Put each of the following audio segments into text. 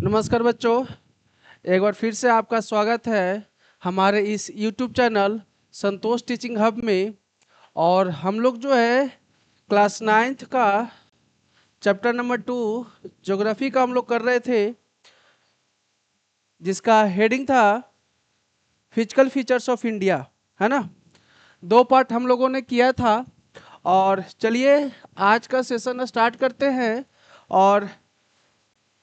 नमस्कार बच्चों, एक बार फिर से आपका स्वागत है हमारे इस YouTube चैनल संतोष टीचिंग हब में। और हम लोग जो है क्लास 9th का चैप्टर नंबर 2 ज्योग्राफी का हम लोग कर रहे थे, जिसका हेडिंग था फिजिकल फीचर्स ऑफ इंडिया, है ना। 2 पार्ट हम लोगों ने किया था और चलिए आज का सेशन स्टार्ट करते हैं। और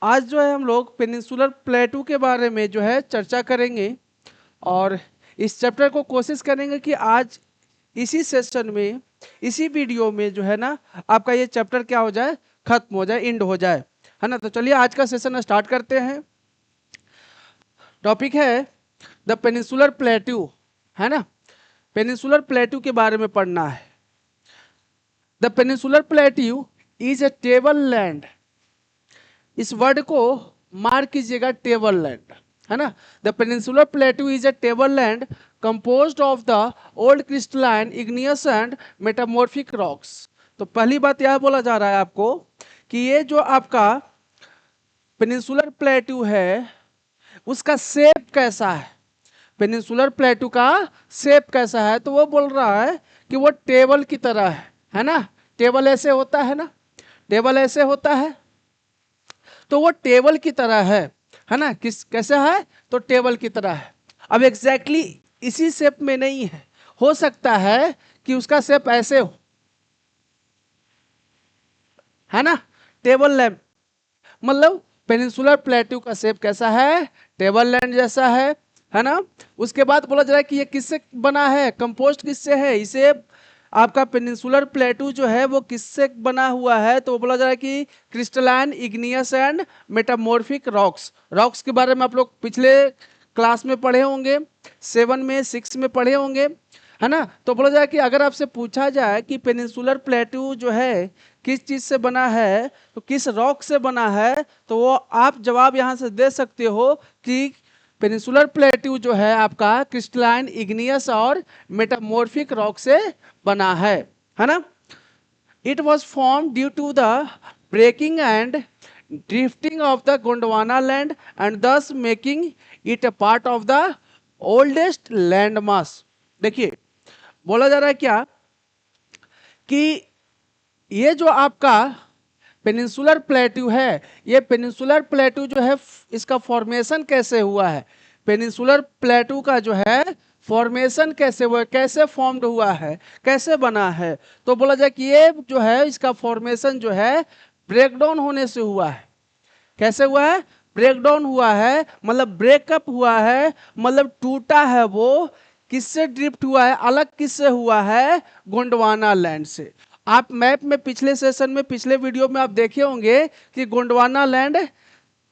आज जो है हम लोग पेनिनसुलर प्लेटू के बारे में जो है चर्चा करेंगे और इस चैप्टर को कोशिश करेंगे कि आज इसी सेशन में, इसी वीडियो में जो है ना आपका ये चैप्टर क्या हो जाए, खत्म हो जाए, एंड हो जाए, है ना। तो चलिए आज का सेशन स्टार्ट करते हैं। टॉपिक है द पेनिनसुलर प्लेटू, है ना। पेनिनसुलर प्लेटू के बारे में पढ़ना है। The peninsular प्लेटू is a table land. इस वर्ड को मार्क कीजिएगा, टेबल लैंड, है ना। The peninsular प्लेटू is a table land composed of the old crystalline igneous and metamorphic rocks. तो पहली बात यह बोला जा रहा है आपको कि ये जो आपका पेनिनसुलर प्लेटू है उसका शेप कैसा है। पेनिनसुलर प्लेटू का शेप कैसा है, तो वो बोल रहा है कि वो टेबल की तरह है ना। टेबल ऐसे होता है ना, टेबल ऐसे होता है, तो वो टेबल की तरह है ना। कैसे है, तो टेबल की तरह है। अब एग्जैक्टली इसी शेप में नहीं है, हो सकता है कि उसका शेप ऐसे हो, है ना। टेबल लैंड मतलब पेनिनसुलर प्लेटू का शेप कैसा है, टेबल लैंड जैसा है ना। उसके बाद बोला जा रहा है कि ये किससे बना है, कंपोस्ट किससे है। इसे आपका पेनिनसुलर प्लेटू जो है वो किससे बना हुआ है, तो बोला जा रहा है कि crystalline igneous and metamorphic rocks. Rocks के बारे में आप लोग पिछले क्लास में पढ़े होंगे, 7 में 6 में पढ़े होंगे, है ना। तो बोला जाए कि अगर आपसे पूछा जाए कि पेनिनसुलर प्लेटू जो है किस चीज से बना है, तो किस रॉक से बना है, तो वो आप जवाब यहाँ से दे सकते हो कि पेनिनसुलर प्लेटू जो है आपका क्रिस्टलाइन इग्नियस और मेटामॉर्फिक रॉक से बना है ना। It was form due to the breaking and drifting of the Gondwana land and thus making it a part of the oldest land mass. देखिए बोला जा रहा है क्या कि ये जो आपका पेनिनसुलर प्लेटू है, ये पेनिनसुलर प्लेटू जो है इसका फॉर्मेशन कैसे हुआ है, पेनिनसुलर प्लेटू का जो है फॉर्मेशन कैसे हुआ है, कैसे फॉर्म्ड हुआ है, कैसे बना है। तो बोला जाए कि ये जो है इसका फॉर्मेशन जो है ब्रेकडाउन होने से हुआ है। कैसे हुआ है, ब्रेकडाउन हुआ है, मतलब ब्रेकअप हुआ है, मतलब टूटा है। वो किससे ड्रिफ्ट हुआ है, अलग किससे हुआ है, गोंडवाना लैंड से। आप मैप में पिछले सेशन में, पिछले वीडियो में आप देखे होंगे कि गोंडवाना लैंड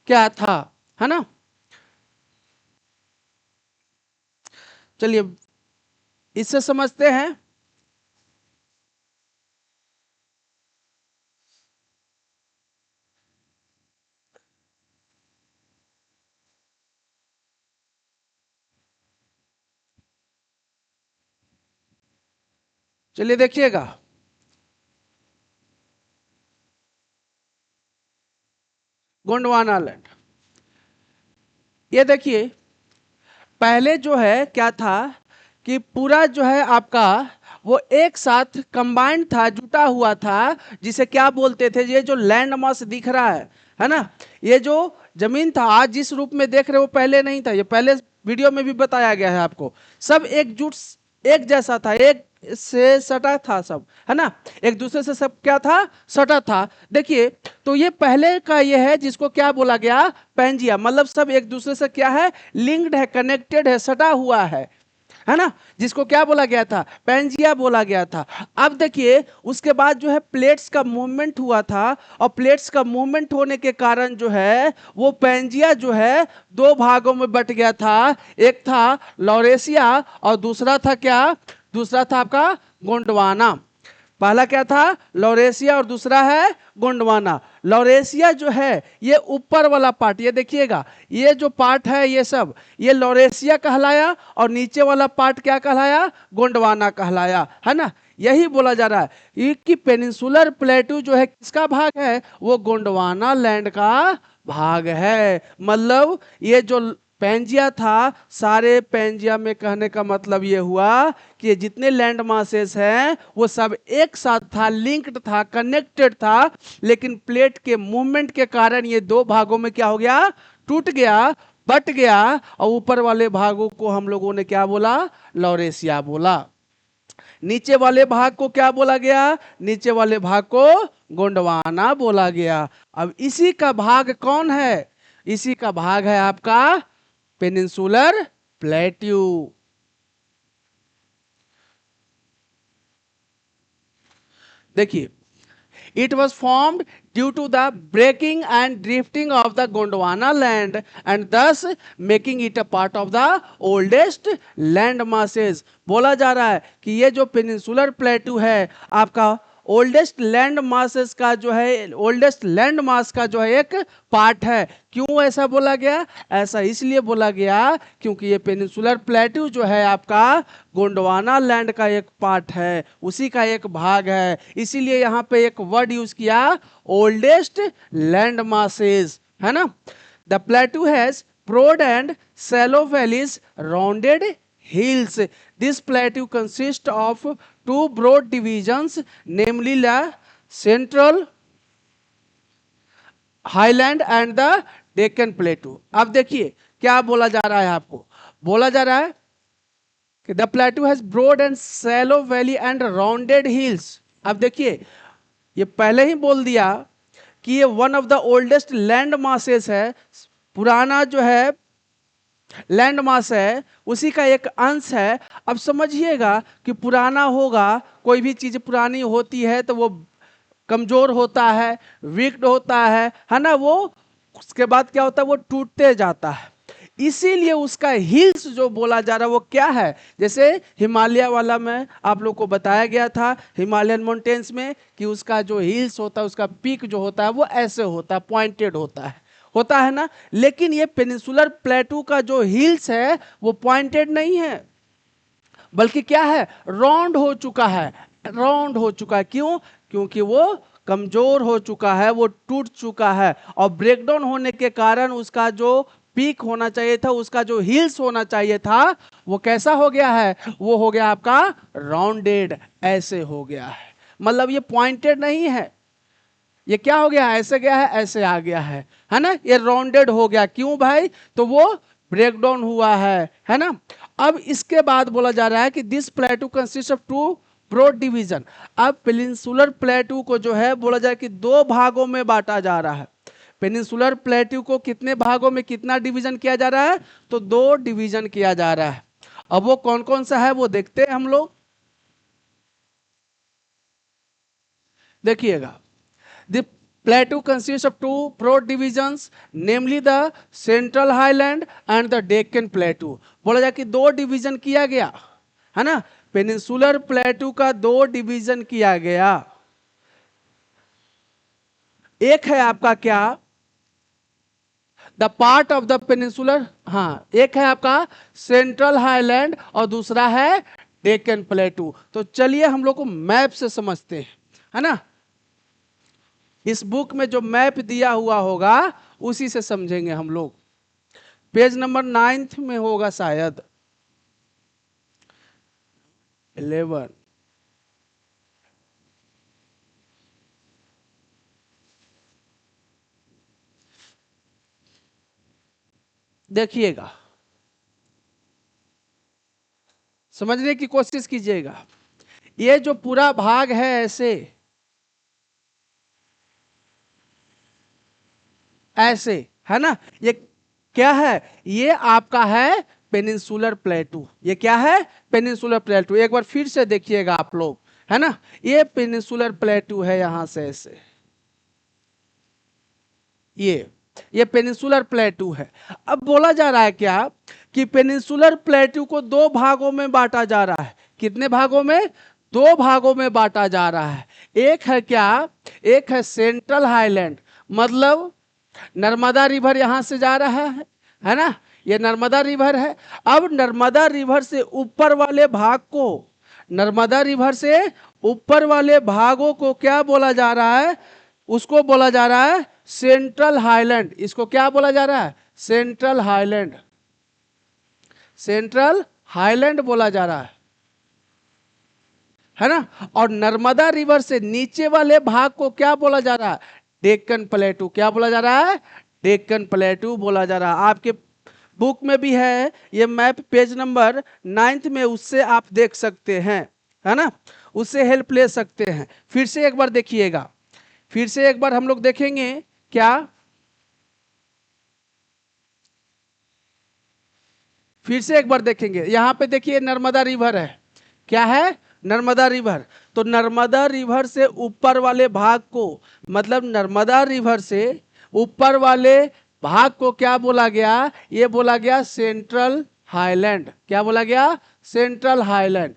क्या था, है ना। चलिए इससे समझते हैं। चलिए देखिएगा, गोंडवाना लैंड, ये देखिए पहले जो है क्या था कि पूरा जो है आपका वो एक साथ कंबाइंड था, जुटा हुआ था, जिसे क्या बोलते थे, ये जो लैंड मास दिख रहा है ना, ये जो जमीन था आज जिस रूप में देख रहे हो पहले नहीं था। ये पहले वीडियो में भी बताया गया है आपको। सब एकजुट, एक जैसा था, एक से सटा था सब, है ना। एक दूसरे से सब क्या था, सटा था। देखिए तो ये पहले का ये है जिसको क्या बोला गया, पैंजिया, मतलब सब एक दूसरे से क्या है, लिंक्ड है, कनेक्टेड है, सटा हुआ है ना, जिसको क्या बोला गया था, पैंजिया बोला गया था। अब देखिए उसके बाद जो है प्लेट्स का मूवमेंट हुआ था, और प्लेट्स का मूवमेंट होने के कारण जो है वो पैंजिया जो है 2 भागों में बट गया था। एक था लॉरेशिया और दूसरा था क्या, दूसरा था आपका गोंडवाना। पहला क्या था, लॉरेशिया, और दूसरा है गोंडवाना। लॉरेशिया जो है ये ऊपर वाला पार्ट, ये देखिएगा, ये जो पार्ट है ये सब, ये लॉरेशिया कहलाया, और नीचे वाला पार्ट क्या कहलाया, गोंडवाना कहलाया, है ना। यही बोला जा रहा है कि पेनिनसुलर प्लेटू जो है किसका भाग है, वो गोंडवाना लैंड का भाग है। मतलब ये जो पेंजिया था, सारे पेंजिया में कहने का मतलब ये हुआ कि ये जितने लैंड मासेस हैं वो सब एक साथ था, लिंक्ड था, कनेक्टेड था, लेकिन प्लेट के मूवमेंट के कारण ये दो भागों में क्या हो गया, टूट गया, बट गया। और ऊपर वाले भागों को हम लोगों ने क्या बोला, लॉरेशिया बोला। नीचे वाले भाग को क्या बोला गया, नीचे वाले भाग को गोंडवाना बोला गया। अब इसी का भाग कौन है, इसी का भाग है आपका पेनिनसुलर प्लेट्यू। देखिए, it was formed due to the breaking and drifting of the Gondwana land and thus making it a part of the oldest land masses। बोला जा रहा है कि ये जो पेनिनसुलर प्लेटू है आपका ओल्डेस्ट लैंड मासेस का जो है, ओल्डेस्ट लैंड मास का जो है एक पार्ट है। क्यों ऐसा बोला गया, ऐसा इसलिए बोला गया क्योंकि ये पेनिनसुलर प्लेटू जो है आपका गोंडवाना लैंड का एक पार्ट है, उसी का एक भाग है। इसीलिए यहाँ पे एक वर्ड यूज किया, ओल्डेस्ट लैंड मासेस, है ना। The plateau has broad and shallow valleys, rounded hills। This plateau consists of two broad divisions, namely the Central Highland and the Deccan Plateau। अब देखिए क्या बोला जा रहा है, आपको बोला जा रहा है कि the plateau has broad and shallow valley and rounded hills. अब देखिए ये पहले ही बोल दिया कि ये one of the oldest land masses है, पुराना जो है लैंड मास है, उसी का एक अंश है। अब समझिएगा कि पुराना होगा, कोई भी चीज पुरानी होती है तो वो कमजोर होता है, वीक्ड होता है ना, वो उसके बाद क्या होता है, वो टूटते जाता है। इसीलिए उसका हिल्स जो बोला जा रहा है वो क्या है, जैसे हिमालय वाला में आप लोग को बताया गया था, हिमालयन माउंटेन्स में, कि उसका जो हिल्स होता है, उसका पीक जो होता है वो ऐसे होता है, पॉइंटेड होता है ना। लेकिन ये पेनिनसुलर प्लेटू का जो हिल्स है वो पॉइंटेड नहीं है, बल्कि क्या है, राउंड हो चुका है, राउंड हो चुका है। क्यों, क्योंकि वो कमजोर हो चुका है, वो टूट चुका है, और ब्रेकडाउन होने के कारण उसका जो पीक होना चाहिए था, उसका जो हिल्स होना चाहिए था, वो कैसा हो गया है, वो हो गया आपका राउंडेड, ऐसे हो गया है। मतलब ये पॉइंटेड नहीं है, ये क्या हो गया, ऐसे गया है, ऐसे आ गया है ना, ये राउंडेड हो गया। क्यों भाई, तो वो ब्रेकडाउन हुआ है ना। अब इसके बाद बोला जा रहा है कि this plateau consist of two broad division. अब पेनिनसुलर प्लेटू को जो है बोला जाए कि दो भागों में बांटा जा रहा है। पेनिनसुलर प्लेटू को कितने भागों में कितना डिवीजन किया जा रहा है, तो दो डिवीजन किया जा रहा है। अब वो कौन कौन सा है वो देखते हैं हम लोग, देखिएगा। The plateau consist of two broad divisions, namely the central highland and the Deccan plateau. बोला जाए कि दो डिवीजन किया गया है ना, पेनिनसुलर प्लेटू का दो डिवीजन किया गया। एक है आपका क्या, the part of the peninsular, हाँ, एक है आपका सेंट्रल हाईलैंड और दूसरा है डेक्कन प्लेटू। तो चलिए हम लोग को मैप से समझते हैं, है ना। इस बुक में जो मैप दिया हुआ होगा उसी से समझेंगे हम लोग। पेज नंबर 9 में होगा शायद, 11। देखिएगा, समझने की कोशिश कीजिएगा। ये जो पूरा भाग है ऐसे ऐसे, है ना, ये क्या है, ये आपका है पेनिनसुलर प्लेटू। ये क्या है, पेनिनसुलर प्लेटू। एक बार फिर से देखिएगा आप लोग, है ना, ये पेनिनसुलर प्लेटू है, यहां से ऐसे, ये पेनिनसुलर प्लेटू है। अब बोला जा रहा है क्या कि पेनिनसुलर प्लेटू को दो भागों में बांटा जा रहा है। कितने भागों में, दो भागों में बांटा जा रहा है। एक है क्या, एक है सेंट्रल हाईलैंड, मतलब नर्मदा रिवर यहां से जा रहा है ना, ये नर्मदा रिवर है। अब नर्मदा रिवर से ऊपर वाले भाग को, नर्मदा रिवर से ऊपर वाले भागों को क्या बोला जा रहा है, उसको बोला जा रहा है सेंट्रल हाईलैंड, इसको क्या बोला जा रहा है? सेंट्रल हाईलैंड, सेंट्रल हाईलैंड बोला जा रहा है ना। और नर्मदा रिवर से नीचे वाले भाग को क्या बोला जा रहा है? डेक्कन प्लेटू। क्या बोला जा रहा है? डेक्कन प्लेटू बोला जा रहा है। आपके बुक में भी है ये मैप, पेज नंबर 9 में, उससे आप देख सकते हैं, है ना, उससे हेल्प ले सकते हैं। फिर से एक बार देखिएगा, फिर से एक बार हम लोग देखेंगे क्या, फिर से एक बार देखेंगे। यहां पे देखिए नर्मदा रिवर है, क्या है? नर्मदा रिवर। तो नर्मदा रिवर से ऊपर वाले भाग को, मतलब नर्मदा रिवर से ऊपर वाले भाग को क्या बोला गया? ये बोला गया सेंट्रल हाईलैंड। क्या बोला गया? Central highland.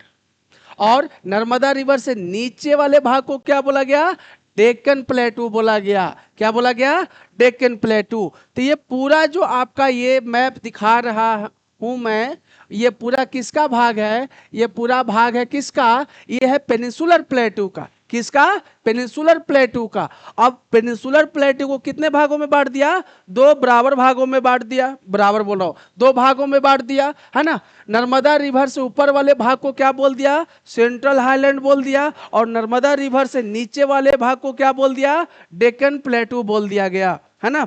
और नर्मदा रिवर से नीचे वाले भाग को क्या बोला गया? डेक्कन प्लेटू बोला गया। क्या बोला गया? डेक्कन प्लेटू। तो ये पूरा जो आपका ये मैप दिखा रहा हूं मैं, ये पूरा किसका भाग है? ये पूरा भाग है किसका? ये है पेनिनसुलर प्लेटू का। किसका? पेनिनसुलर प्लेटू का। अब पेनिनसुलर प्लेटू को कितने भागों में बांट दिया? दो बराबर भागों में बांट दिया, बराबर बोल रहा हूं, दो भागों में बांट दिया, है ना। नर्मदा रिवर से ऊपर वाले भाग को क्या बोल दिया? सेंट्रल हाईलैंड बोल दिया। और नर्मदा रिवर से नीचे वाले भाग को क्या बोल दिया? डेक्कन प्लेटू बोल दिया गया, है ना।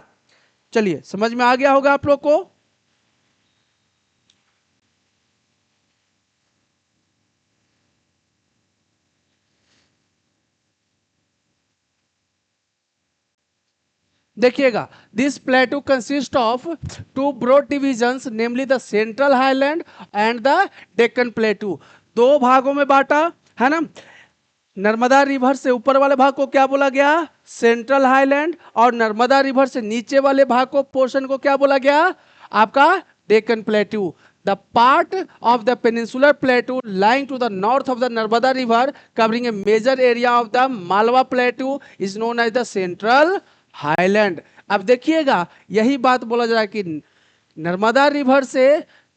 चलिए, समझ में आ गया होगा आप लोग को। देखिएगा, this plateau consist of two broad divisions, namely the central highland and the Deccan plateau. दो भागों में बांटा, है ना। नर्मदा रिवर से ऊपर वाले भाग को क्या बोला गया? Central highland. और नर्मदा रिवर से नीचे वाले भाग को, पोर्शन को क्या बोला गया? आपका Deccan प्लेटू। The part of the peninsular plateau lying to the north of the Narmada River, covering a major area of the Malwa Plateau, is known as the Central Highland. अब देखिएगा, यही बात बोला जा रहा है कि नर्मदा रिवर से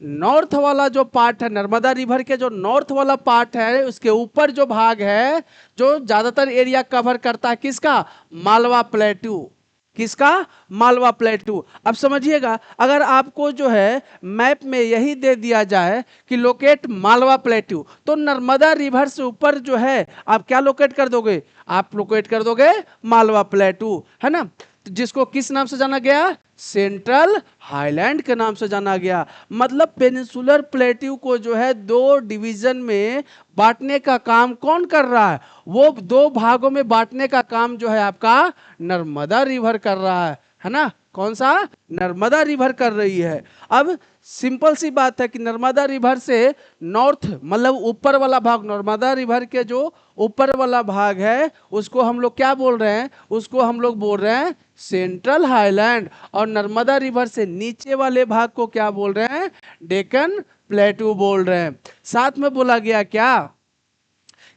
नॉर्थ वाला जो पार्ट है, नर्मदा रिवर के जो नॉर्थ वाला पार्ट है, उसके ऊपर जो भाग है, जो ज्यादातर एरिया कवर करता है, किसका? मालवा प्लेटू। किसका? मालवा प्लेटू। अब समझिएगा, अगर आपको जो है मैप में यही दे दिया जाए कि लोकेट मालवा प्लेटू, तो नर्मदा रिवर से ऊपर जो है आप क्या लोकेट कर दोगे? आप लोकेट कर दोगे मालवा प्लेटू, है ना। तो जिसको किस नाम से जाना गया? सेंट्रल हाईलैंड के नाम से जाना गया। मतलब पेनिनसुलर प्लेट्यू को जो है दो डिवीजन में बांटने का काम कौन कर रहा है? वो दो भागों में बांटने का काम जो है आपका नर्मदा रिवर कर रहा है ना। कौन सा? नर्मदा रिवर कर रही है। अब सिंपल सी बात है कि नर्मदा रिवर से नॉर्थ, मतलब ऊपर वाला भाग, नर्मदा रिवर के जो ऊपर वाला भाग है, उसको हम लोग क्या बोल रहे हैं? उसको हम लोग बोल रहे हैं सेंट्रल हाईलैंड। और नर्मदा रिवर से नीचे वाले भाग को क्या बोल रहे हैं? डेक्कन प्लेटू बोल रहे हैं। साथ में बोला गया क्या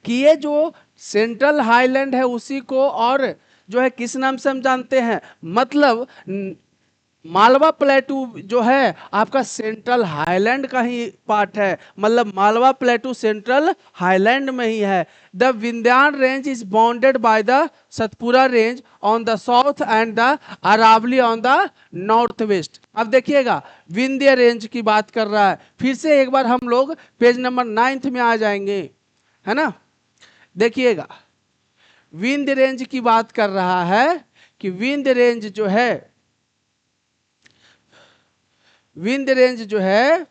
कि ये जो सेंट्रल हाईलैंड है उसी को और जो है किस नाम से हम जानते हैं? मतलब मालवा प्लेटू जो है आपका सेंट्रल हाईलैंड का ही पार्ट है। मतलब मालवा प्लेटू सेंट्रल हाईलैंड में ही है। The Vindhyan range is bounded by the Satpura range on the south and the Aravali on the north west. अब देखिएगा, विंध्य रेंज की बात कर रहा है। फिर से एक बार हम लोग पेज नंबर 9 में आ जाएंगे, है ना। देखिएगा, विंध्य रेंज की बात कर रहा है कि विंध्य रेंज जो है, विंध्य रेंज जो है,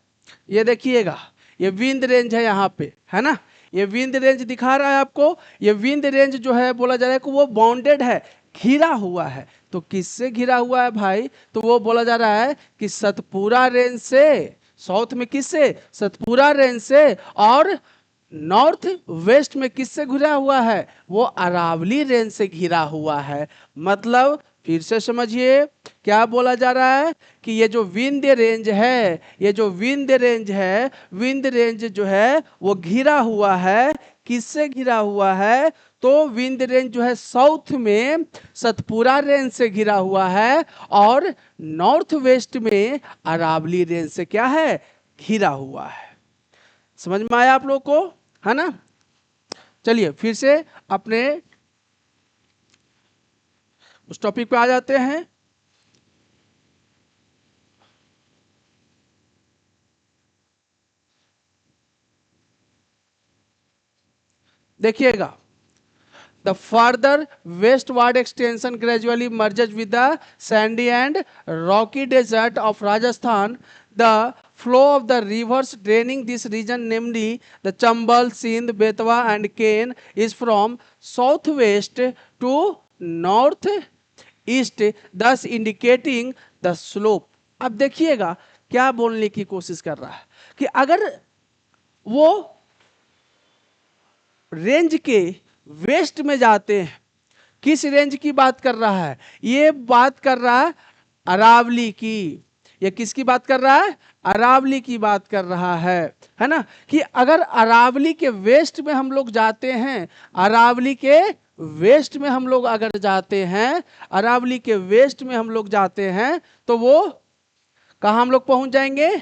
ये देखिएगा, ये विंध्य रेंज है यहाँ पे, है ना। ये विंध्य रेंज दिखा रहा है आपको। ये विंध्य रेंज जो है बोला जा रहा है कि वो बाउंडेड है, घिरा हुआ है। तो किससे घिरा हुआ है भाई? तो वो बोला जा रहा है कि सतपुरा रेंज से, साउथ में किससे? सतपुरा रेंज से। और नॉर्थ वेस्ट में किससे घिरा हुआ है? वो अरावली रेंज से घिरा हुआ है। मतलब फिर से समझिए, क्या बोला जा रहा है कि ये जो विंध्य रेंज है, ये जो विंध्य रेंज है, विंध्य रेंज जो है वो घिरा हुआ है। किससे घिरा हुआ है? तो विंध्य रेंज जो है साउथ में सतपुरा रेंज से घिरा हुआ है, और नॉर्थ वेस्ट में अरावली रेंज से क्या है? घिरा हुआ है। समझ में आया आप लोग को, है ना। चलिए फिर से अपने उस टॉपिक पे आ जाते हैं। देखिएगा, the further westward extension gradually merges with the sandy and rocky desert of Rajasthan. The flow of the rivers draining this region, namely the Chambal, Sindh, Betwa and Ken, is from southwest to northeast, thus indicating the slope. अब देखिएगा क्या बोलने की कोशिश कर रहा है कि अगर वो रेंज के वेस्ट में जाते हैं, किस रेंज की बात कर रहा है, ये बात कर रहा है अरावली की। ये किसकी बात कर रहा है, अरावली की बात कर रहा है ना, कि अगर अरावली के वेस्ट में हम लोग जाते हैं, अरावली के वेस्ट में हम लोग अगर जाते हैं, अरावली के वेस्ट में हम लोग जाते हैं, तो वो कहां हम लोग पहुंच जाएंगे,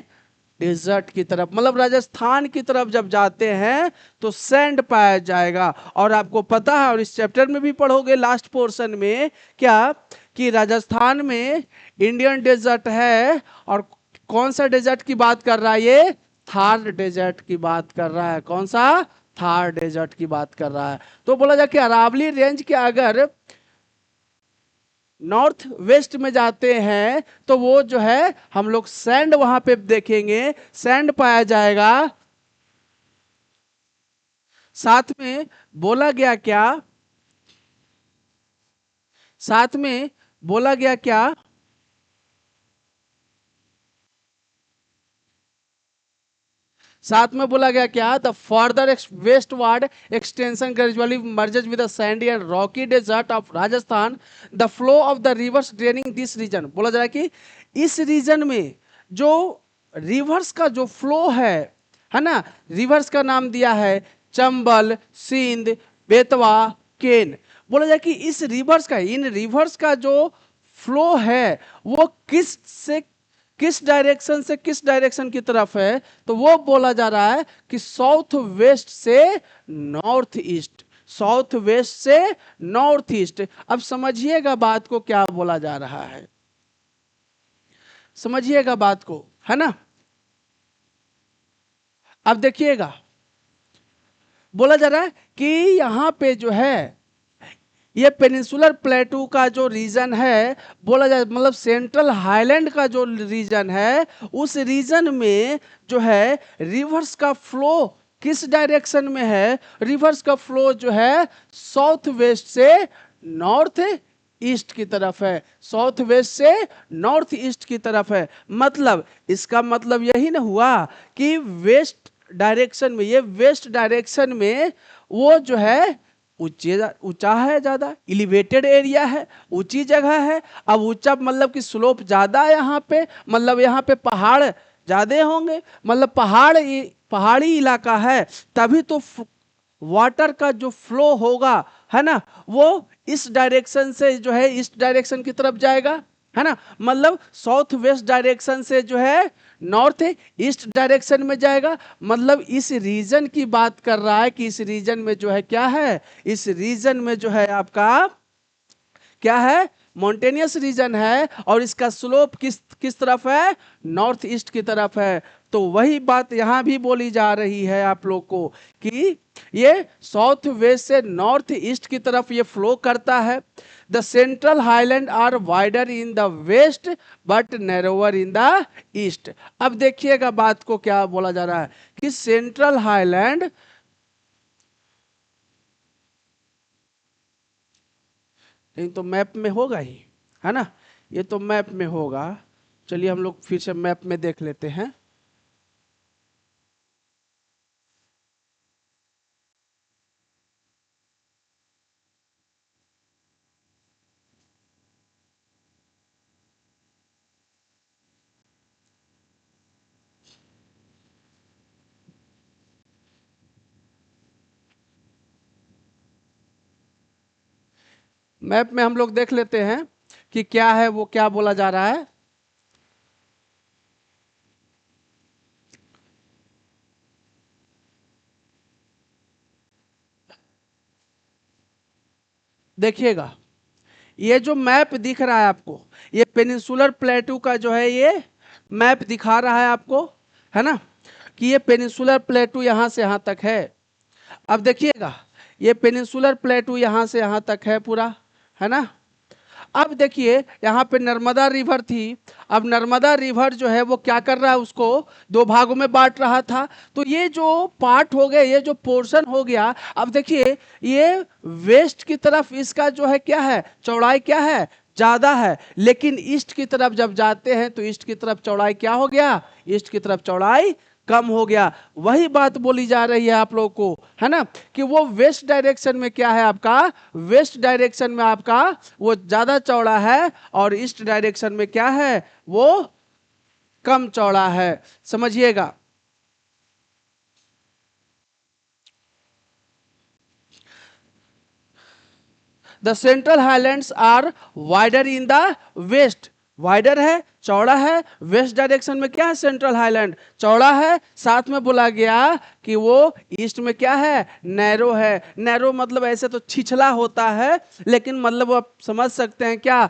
डेजर्ट की तरफ, मतलब राजस्थान की तरफ जब जाते हैं तो सैंड पाया जाएगा। और आपको पता है, और इस चैप्टर में भी पढ़ोगे लास्ट पोर्शन में, क्या कि राजस्थान में इंडियन डेजर्ट है, और कौन सा डेजर्ट की बात कर रहा है, ये थार डेजर्ट की बात कर रहा है। कौन सा, थार डेजर्ट की बात कर रहा है। तो बोला जाए कि अरावली रेंज के अगर नॉर्थ वेस्ट में जाते हैं तो वो जो है हम लोग सैंड वहां पे देखेंगे, सैंड पाया जाएगा। साथ में बोला गया क्या, साथ में बोला गया क्या, साथ में बोला गया क्या, the further westward extension gradually merges with the sandy and rocky desert of Rajasthan, the flow of the rivers draining this region. बोला जा रहा है कि इस रीजन में जो रिवर्स का जो फ्लो है ना, रिवर्स का नाम दिया है चंबल, सिंध, बेतवा, केन। बोला जाए कि इस रिवर्स का, इन रिवर्स का जो फ्लो है वो किस डायरेक्शन से किस डायरेक्शन की तरफ है, तो वो बोला जा रहा है कि साउथ वेस्ट से नॉर्थ ईस्ट, साउथ वेस्ट से नॉर्थ ईस्ट। अब समझिएगा बात को क्या बोला जा रहा है, समझिएगा बात को, है ना। अब देखिएगा, बोला जा रहा है कि यहां पे जो है ये पेनिनसुलर प्लेटू का जो रीजन है, बोला जाए मतलब सेंट्रल हाईलैंड का जो रीजन है, उस रीजन में जो है रिवर्स का फ्लो किस डायरेक्शन में है, रिवर्स का फ्लो जो है साउथ वेस्ट से नॉर्थ ईस्ट की तरफ है, साउथ वेस्ट से नॉर्थ ईस्ट की तरफ है। मतलब इसका मतलब यही ना हुआ कि वेस्ट डायरेक्शन में, ये वेस्ट डायरेक्शन में वो जो है ऊंचा है, ज्यादा एलिवेटेड एरिया है, ऊंची जगह है। अब ऊंचा मतलब कि स्लोप ज्यादा है यहाँ पे, मतलब यहाँ पे पहाड़ ज्यादा होंगे, मतलब पहाड़ी इलाका है, तभी तो वाटर का जो फ्लो होगा, है ना, वो इस डायरेक्शन से जो है इस डायरेक्शन की तरफ जाएगा, है ना। मतलब साउथ वेस्ट डायरेक्शन से जो है नॉर्थ ईस्ट डायरेक्शन में जाएगा। मतलब इस रीजन की बात कर रहा है कि इस रीजन में जो है क्या है, इस रीजन में जो है आपका क्या है, मॉन्टेनियस रीजन है, और इसका स्लोप किस किस तरफ है, नॉर्थ ईस्ट की तरफ है। तो वही बात यहां भी बोली जा रही है आप लोग को कि ये साउथ वेस्ट से नॉर्थ ईस्ट की तरफ ये फ्लो करता है। The central highland are wider in the west but narrower in the east. अब देखिएगा बात को क्या बोला जा रहा है कि सेंट्रल हाईलैंड, नहीं तो मैप में होगा ही, है ना, ये तो मैप में होगा। चलिए हम लोग फिर से मैप में देख लेते हैं। मैप में हम लोग देख लेते हैं कि क्या है, वो क्या बोला जा रहा है। देखिएगा, ये जो मैप दिख रहा है आपको, ये पेनिनसुलर प्लेटू का जो है ये मैप दिखा रहा है आपको, है ना, कि ये पेनिनसुलर प्लेटू यहाँ से यहाँ तक है। अब देखिएगा, ये पेनिनसुलर प्लेटू यहाँ से यहाँ तक है पूरा, है ना। अब देखिए यहाँ पे नर्मदा रिवर थी, अब नर्मदा रिवर जो है वो क्या कर रहा है, उसको दो भागों में बांट रहा था। तो ये जो पार्ट हो गया, ये जो पोर्शन हो गया, अब देखिए ये वेस्ट की तरफ इसका जो है क्या है, चौड़ाई क्या है, ज्यादा है, लेकिन ईस्ट की तरफ जब जाते हैं तो ईस्ट की तरफ चौड़ाई क्या हो गया, ईस्ट की तरफ चौड़ाई कम हो गया। वही बात बोली जा रही है आप लोगों को, है ना, कि वो वेस्ट डायरेक्शन में क्या है आपका, वेस्ट डायरेक्शन में आपका वो ज्यादा चौड़ा है और ईस्ट डायरेक्शन में क्या है, वो कम चौड़ा है। समझिएगा। The central highlands are wider in the west, wider है, चौड़ा है, वेस्ट डायरेक्शन में क्या है, सेंट्रल हाईलैंड चौड़ा है, साथ में बोला गया कि वो ईस्ट में क्या है, नैरो है। नैरो मतलब ऐसे तो छिछला होता है, लेकिन मतलब आप समझ सकते हैं क्या,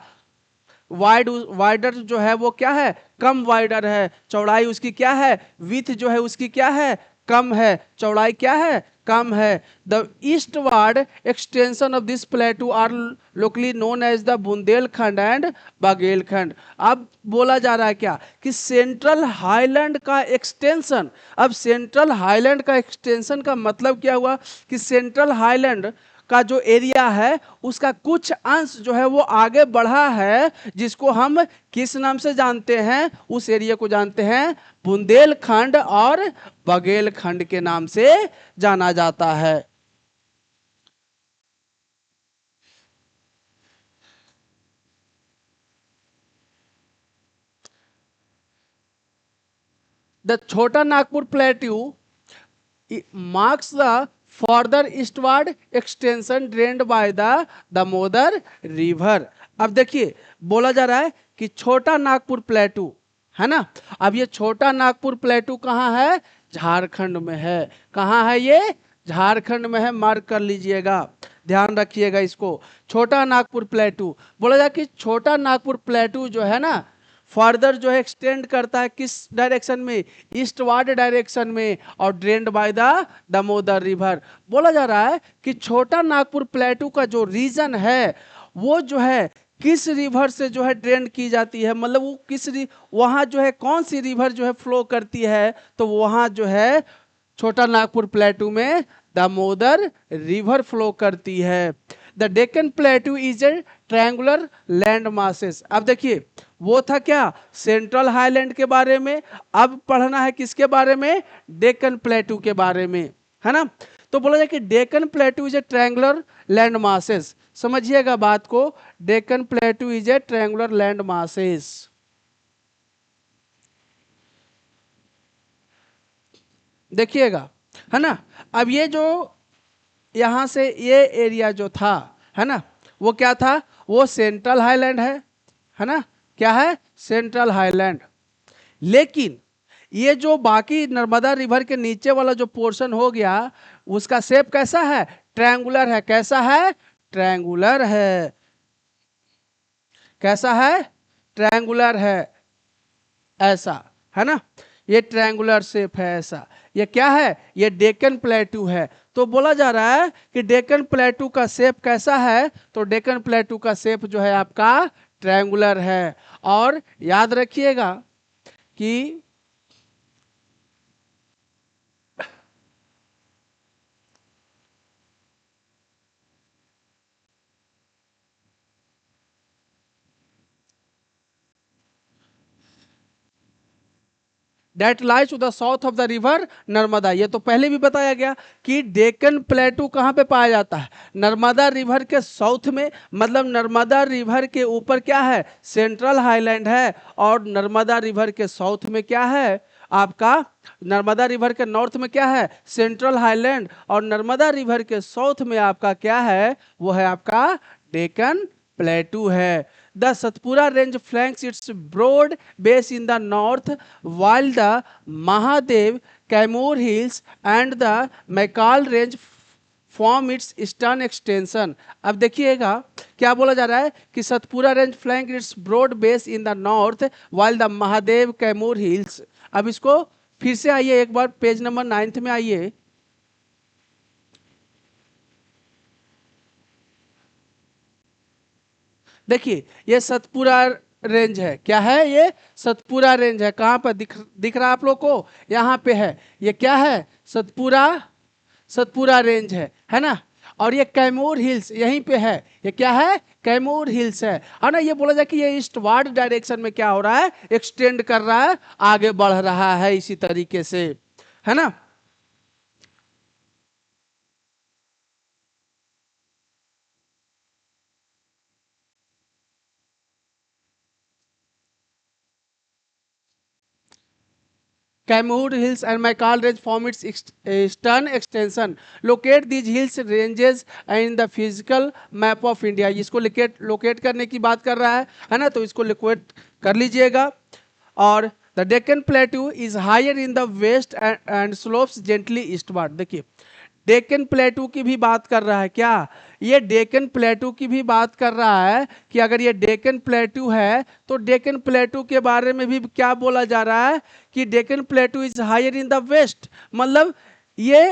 वाइडर जो है वो क्या है, कम वाइडर है, चौड़ाई उसकी क्या है, विथ जो है उसकी क्या है, कम है, चौड़ाई क्या है, कम है। The eastward extension of this plateau are locally known as the Bundelkhand and Baghelkhand. अब बोला जा रहा है क्या, कि सेंट्रल हाईलैंड का एक्सटेंशन, अब सेंट्रल हाईलैंड का एक्सटेंशन का मतलब क्या हुआ, कि सेंट्रल हाईलैंड का जो एरिया है उसका कुछ अंश जो है वो आगे बढ़ा है, जिसको हम किस नाम से जानते हैं, उस एरिया को जानते हैं बुंदेलखंड और बघेलखंड के नाम से जाना जाता है। द छोटा Nagpur plateau marks the further eastward extension drained by the Damodar river. अब देखिए बोला जा रहा है कि छोटा नागपुर प्लेटू, है ना, अब ये छोटा नागपुर प्लेटू कहाँ है, झारखंड में है। कहाँ है ये, झारखंड में है, मार्क कर लीजिएगा, ध्यान रखिएगा इसको। छोटा नागपुर प्लेटू बोला जाए कि छोटा नागपुर प्लेटू जो है ना, फर्दर जो है एक्सटेंड करता है किस डायरेक्शन में, ईस्टवर्ड डायरेक्शन में, और drained by the Damodar river. बोला जा रहा है कि छोटा नागपुर प्लेटू का जो रीजन है वो जो है किस रिवर से जो है ड्रेन की जाती है, मतलब वो किस वहां जो है कौन सी रिवर जो है फ्लो करती है, तो वहां जो है छोटा नागपुर प्लेटू में दामोदर रिवर फ्लो करती है। The Deccan plateau is a triangular land masses. अब देखिए वो था क्या, सेंट्रल हाईलैंड के बारे में, अब पढ़ना है किसके बारे में, डेक्कन प्लेटू के बारे में, है ना। तो बोला जाए कि Deccan plateau is a triangular land masses. समझिएगा बात को, Deccan plateau is a triangular land masses. देखिएगा, है ना। अब ये जो यहां से ये एरिया जो था, है ना, वो क्या था, वो सेंट्रल हाईलैंड है ना, क्या है, सेंट्रल हाईलैंड। लेकिन ये जो बाकी नर्मदा रिवर के नीचे वाला जो पोर्शन हो गया, उसका शेप कैसा है, ट्रायंगुलर है। कैसा है, ट्रायंगुलर है। कैसा है, ट्रायंगुलर है, ऐसा, है ना, ये ट्रायंगुलर शेप है ऐसा। ये क्या है, ये डेक्कन प्लेटू है। तो बोला जा रहा है कि डेक्कन प्लेटू का शेप कैसा है, तो डेक्कन प्लेटू का शेप जो है आपका ट्रायंगुलर है। और याद रखिएगा कि that lies to the south of the river Narmada. ये तो पहले भी बताया गया कि डेक्कन प्लेटू कहाँ पे पाया जाता है, नर्मदा रिवर के साउथ में, मतलब नर्मदा रिवर के ऊपर क्या है, सेंट्रल हाईलैंड है, और नर्मदा रिवर के साउथ में क्या है आपका, नर्मदा रिवर के नॉर्थ में क्या है, सेंट्रल हाईलैंड, और नर्मदा रिवर के साउथ में आपका क्या है, वो है आपका डेक्कन प्लेटू है। The Satpura range flanks its broad base in the north, while the Mahadev, Kaimur hills and the Maikal range form its eastern extension. अब देखिएगा क्या बोला जा रहा है कि Satpura range flank its broad base in the north while the Mahadev Kaimur hills. अब इसको फिर से आइए एक बार पेज नंबर 9 में आइए। देखिए ये सतपुरा रेंज है, क्या है ये? सतपुरा रेंज है। कहां पर दिख रहा है आप लोग को? यहाँ पे है। ये क्या है? सतपुरा, सतपुरा रेंज है ना। और ये कैमूर हिल्स यहीं पे है। ये क्या है? कैमूर हिल्स है ना। ये बोला जाए कि ये ईस्टवार्ड डायरेक्शन में क्या हो रहा है? एक्सटेंड कर रहा है, आगे बढ़ रहा है इसी तरीके से, है ना। Camood Hills and Macal Range form its eastern extension. Locate these hills ranges in the physical map of India. इसको लोकेट करने की बात कर रहा है ना, तो इसको लोकेट कर लीजिएगा। और the Deccan plateau is higher in the west and slopes gently eastward. देखिए डेक्कन प्लेटू की भी बात कर रहा है क्या? ये डेक्कन प्लेटू की भी बात कर रहा है कि अगर ये डेक्कन प्लेटू है तो डेक्कन प्लेटू के बारे में भी क्या बोला जा रहा है कि Deccan plateau is higher in the west. मतलब ये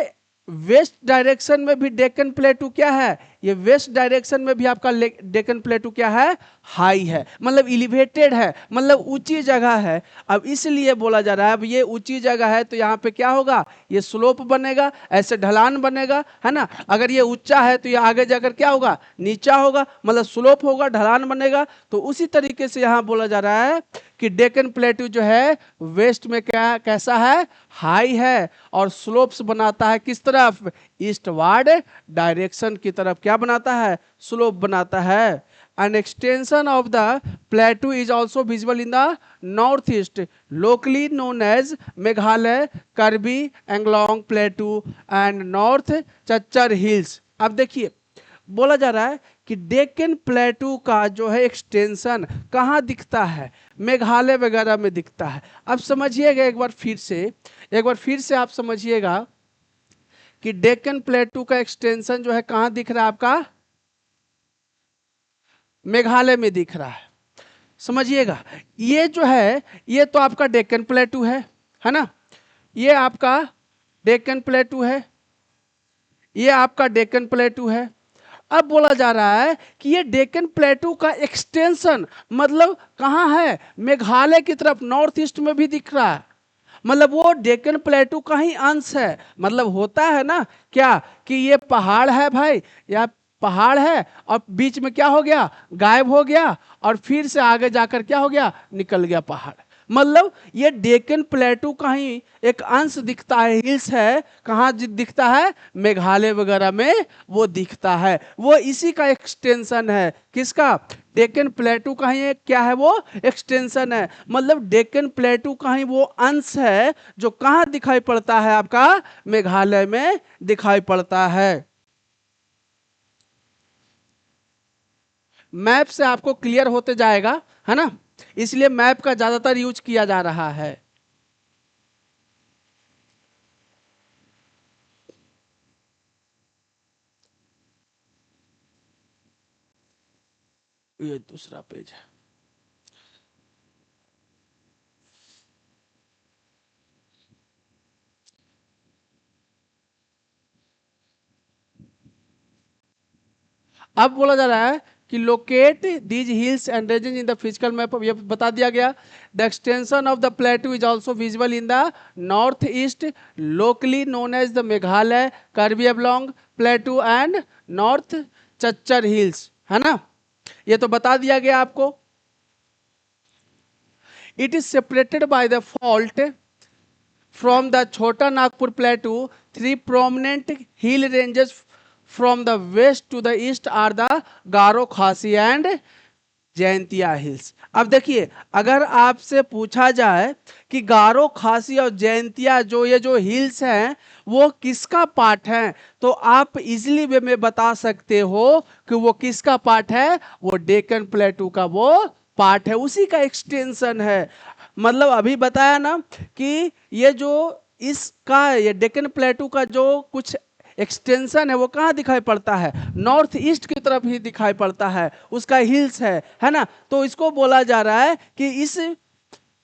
वेस्ट डायरेक्शन में भी डेक्कन प्लेटू क्या है? ये वेस्ट डायरेक्शन में भी आपका डेक्कन प्लेटू क्या है? हाई है, मतलब एलिवेटेड है, मतलब ऊंची जगह है। अब इसलिए बोला जा रहा है अब ये ऊंची जगह है तो यहाँ पे क्या होगा? ये स्लोप बनेगा, ऐसे ढलान बनेगा, है ना। अगर ये ऊंचा है तो ये आगे जाकर क्या होगा? नीचा होगा, मतलब स्लोप होगा, ढलान बनेगा। तो उसी तरीके से यहाँ बोला जा रहा है कि डेक्कन प्लेटू जो है वेस्ट में क्या कैसा है? हाई है और स्लोप्स बनाता है किस तरफ? ईस्टवार्ड डायरेक्शन की तरफ क्या बनाता है? स्लोप बनाता है। An extension of the plateau is also visible in the northeast, locally known as Meghalaya, Karbi Anglong Plateau and North Chachar Hills। अब देखिए बोला जा रहा है कि डेक्कन प्लेटू का जो है एक्सटेंशन कहाँ दिखता है? मेघालय वगैरह में दिखता है। अब समझिएगा एक बार फिर से आप समझिएगा कि डेक्कन प्लेटू का एक्सटेंशन जो है कहाँ दिख रहा है आपका? मेघालय में दिख रहा है। समझिएगा ये जो है ये तो आपका डेक्कन प्लेटू है ना। ये आपका डेक्कन प्लेटू है, ये आपका डेक्कन प्लेटू है। अब बोला जा रहा है कि ये डेक्कन प्लेटू का एक्सटेंशन मतलब कहाँ है? मेघालय की तरफ, नॉर्थ ईस्ट में भी दिख रहा है। मतलब वो डेक्कन प्लेटू का ही अंश है। मतलब होता है ना क्या कि ये पहाड़ है भाई, या पहाड़ है और बीच में क्या हो गया? गायब हो गया और फिर से आगे जाकर क्या हो गया? निकल गया पहाड़। मतलब ये डेक्कन प्लेटू का ही एक अंश दिखता है, हिल्स है। कहाँ दिखता है? मेघालय वगैरह में वो दिखता है। वो इसी का एक्सटेंशन है। किसका? डेक्कन प्लेटू का ही क्या है? वो एक्सटेंशन है। मतलब डेक्कन प्लेटू का ही वो अंश है जो कहाँ दिखाई पड़ता है? आपका मेघालय में दिखाई पड़ता है। मैप से आपको क्लियर होते जाएगा, है ना। इसलिए मैप का ज्यादातर यूज किया जा रहा है। ये दूसरा पेज है। अब बोला जा रहा है कि locate these hills and ranges in the physical map. ये बता दिया गया। The extension of the plateau is also visible in the north east, locally known as the Meghalaya, Karbi Anglong plateau and north Cachar hills, है ना। ये तो बता दिया गया आपको। It is separated by the fault from the Chota Nagpur plateau. Three prominent hill ranges from the west to the east are the Garo Khasi and Jaintia hills. अब देखिए अगर आपसे पूछा जाए कि गारो खासी और जैंतिया ये जो हिल्स हैं वो किसका पार्ट है, तो आप इजीली वे में बता सकते हो कि वो किसका पार्ट है? वो डेक्कन प्लेटू का वो पार्ट है, उसी का एक्सटेंशन है। मतलब अभी बताया ना कि ये जो इसका ये डेक्कन प्लेटू का जो कुछ एक्सटेंशन है वो कहाँ दिखाई पड़ता है, नॉर्थ ईस्ट की तरफ ही दिखाई पड़ता है, उसका हिल्स है ना। तो इसको बोला जा रहा है कि इस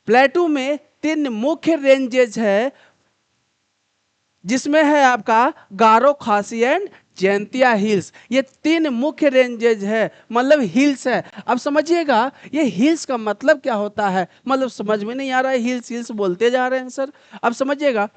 प्लेटू में 3 मुख्य रेंजेज है, जिसमें है आपका गारो, खासी एंड जैंतिया हिल्स। ये 3 मुख्य रेंजेज है, मतलब हिल्स है। अब समझिएगा ये हिल्स का मतलब क्या होता है, मतलब समझ में नहीं आ रहा है, हिल्स हिल्स बोलते जा रहे हैं सर। अब समझिएगा,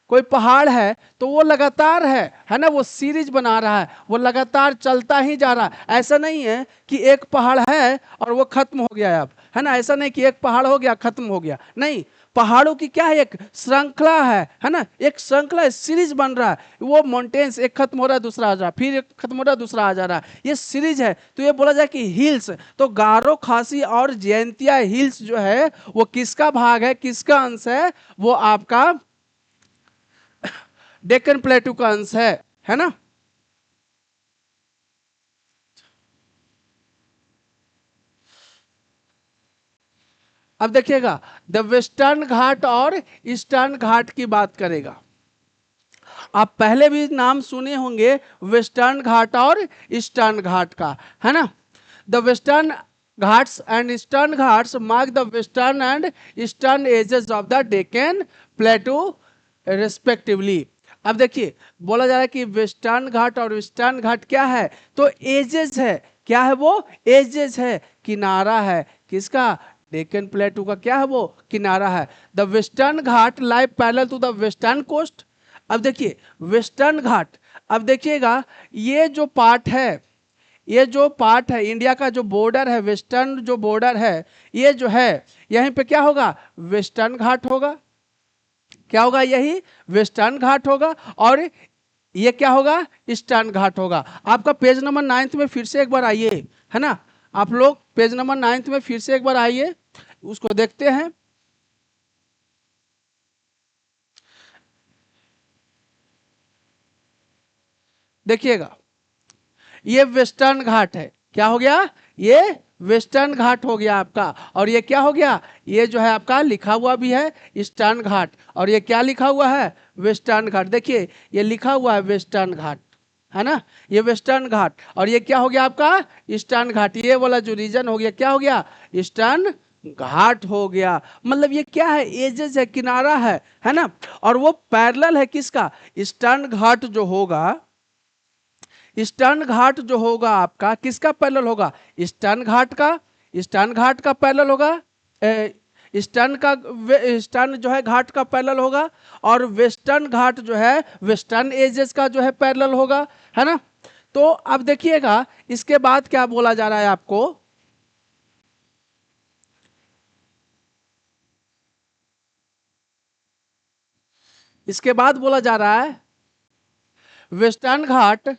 कोई पहाड़ है तो वो लगातार है ना, वो सीरीज बना रहा है, वो लगातार चलता ही जा रहा है। ऐसा नहीं है कि एक पहाड़ है और वो खत्म हो गया अब, है ना। ऐसा नहीं कि एक पहाड़ हो गया खत्म हो गया, नहीं। पहाड़ों की क्या है, एक श्रृंखला है ना, एक श्रृंखला सीरीज बन रहा है। वो माउंटेन्स एक खत्म हो रहा है दूसरा आ जा रहा है, फिर एक खत्म हो रहा है दूसरा आ जा रहा है, ये सीरीज है। तो ये बोला जाए कि हिल्स, तो गारो, खासी और जयंतिया हिल्स जो है वो किसका भाग है, किसका अंश है, वो आपका डेक्कन प्लेटू का अंश है ना। अब देखिएगा, द वेस्टर्न घाट और ईस्टर्न घाट की बात करेगा। आप पहले भी नाम सुने होंगे वेस्टर्न घाट और ईस्टर्न घाट का, है ना। The western Ghats and eastern Ghats mark the western and eastern edges of the Deccan plateau respectively. अब देखिए, बोला जा रहा है कि वेस्टर्न घाट और ईस्टर्न घाट क्या है, तो एजेस है। क्या है वो, एजेस है, किनारा है, किसका, डेक्कन प्लेटू का क्या है वो, किनारा है। The western Ghat lie parallel to the western coast. अब देखिए वेस्टर्न घाट, अब देखिएगा ये जो पार्ट है, ये जो पार्ट है इंडिया का जो बॉर्डर है, वेस्टर्न जो बॉर्डर है, ये जो है यहीं पे क्या होगा, वेस्टर्न घाट होगा। क्या होगा, यही वेस्टर्न घाट होगा, और ये क्या होगा, ईस्टर्न घाट होगा। आपका पेज नंबर 9 में फिर से एक बार आइए, है ना। आप लोग पेज नंबर 9 में फिर से एक बार आइए, उसको देखते हैं। देखिएगा ये वेस्टर्न घाट है, क्या हो गया, ये वेस्टर्न घाट हो गया आपका। और ये क्या हो गया, ये जो है आपका लिखा हुआ भी है ईस्टर्न घाट, और ये क्या लिखा हुआ है, वेस्टर्न घाट। देखिए ये लिखा हुआ है वेस्टर्न घाट, है ना, ये वेस्टर्न घाट, और ये क्या हो गया आपका, ईस्टर्न घाट। ये वाला जो रीजन हो गया क्या हो गया, ईस्टर्न घाट हो गया। मतलब ये क्या है, एजेस है, किनारा है ना। और वो पैरेलल है किसका, ईस्टर्न घाट जो होगा, ईस्टर्न घाट जो होगा आपका किसका पैरेलल होगा, ईस्टर्न घाट का, ईस्टर्न घाट का पैरेलल होगा, ईस्टर्न का, ईस्टर्न जो है घाट का पैरेलल होगा, और वेस्टर्न घाट जो है वेस्टर्न एजेस का जो है पैरेलल होगा, है ना। तो अब देखिएगा इसके बाद क्या बोला जा रहा है आपको, इसके बाद बोला जा रहा है western Ghat,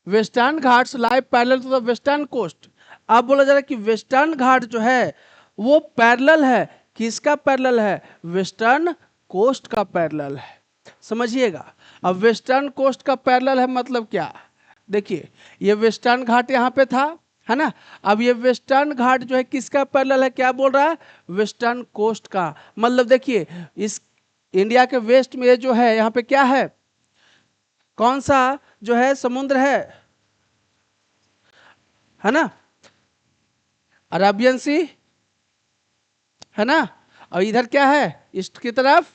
western Ghats lie parallel to the western coast. अब बोला जा रहा है कि वेस्टर्न घाट जो है वो पैरेलल है, किसका पैरेलल है, वेस्टर्न कोस्ट का पैरेलल है। समझिएगा, अब वेस्टर्न कोस्ट का पैरेलल है मतलब क्या, देखिए ये वेस्टर्न घाट यहाँ पे था, है ना। अब ये वेस्टर्न घाट जो है किसका पैरेलल है, क्या बोल रहा है, वेस्टर्न कोस्ट का। मतलब देखिए इस इंडिया के वेस्ट में ये जो है यहाँ पे क्या है, कौन सा जो है समुद्र है ना, अरबियन सी, है ना। और इधर क्या है, ईस्ट की तरफ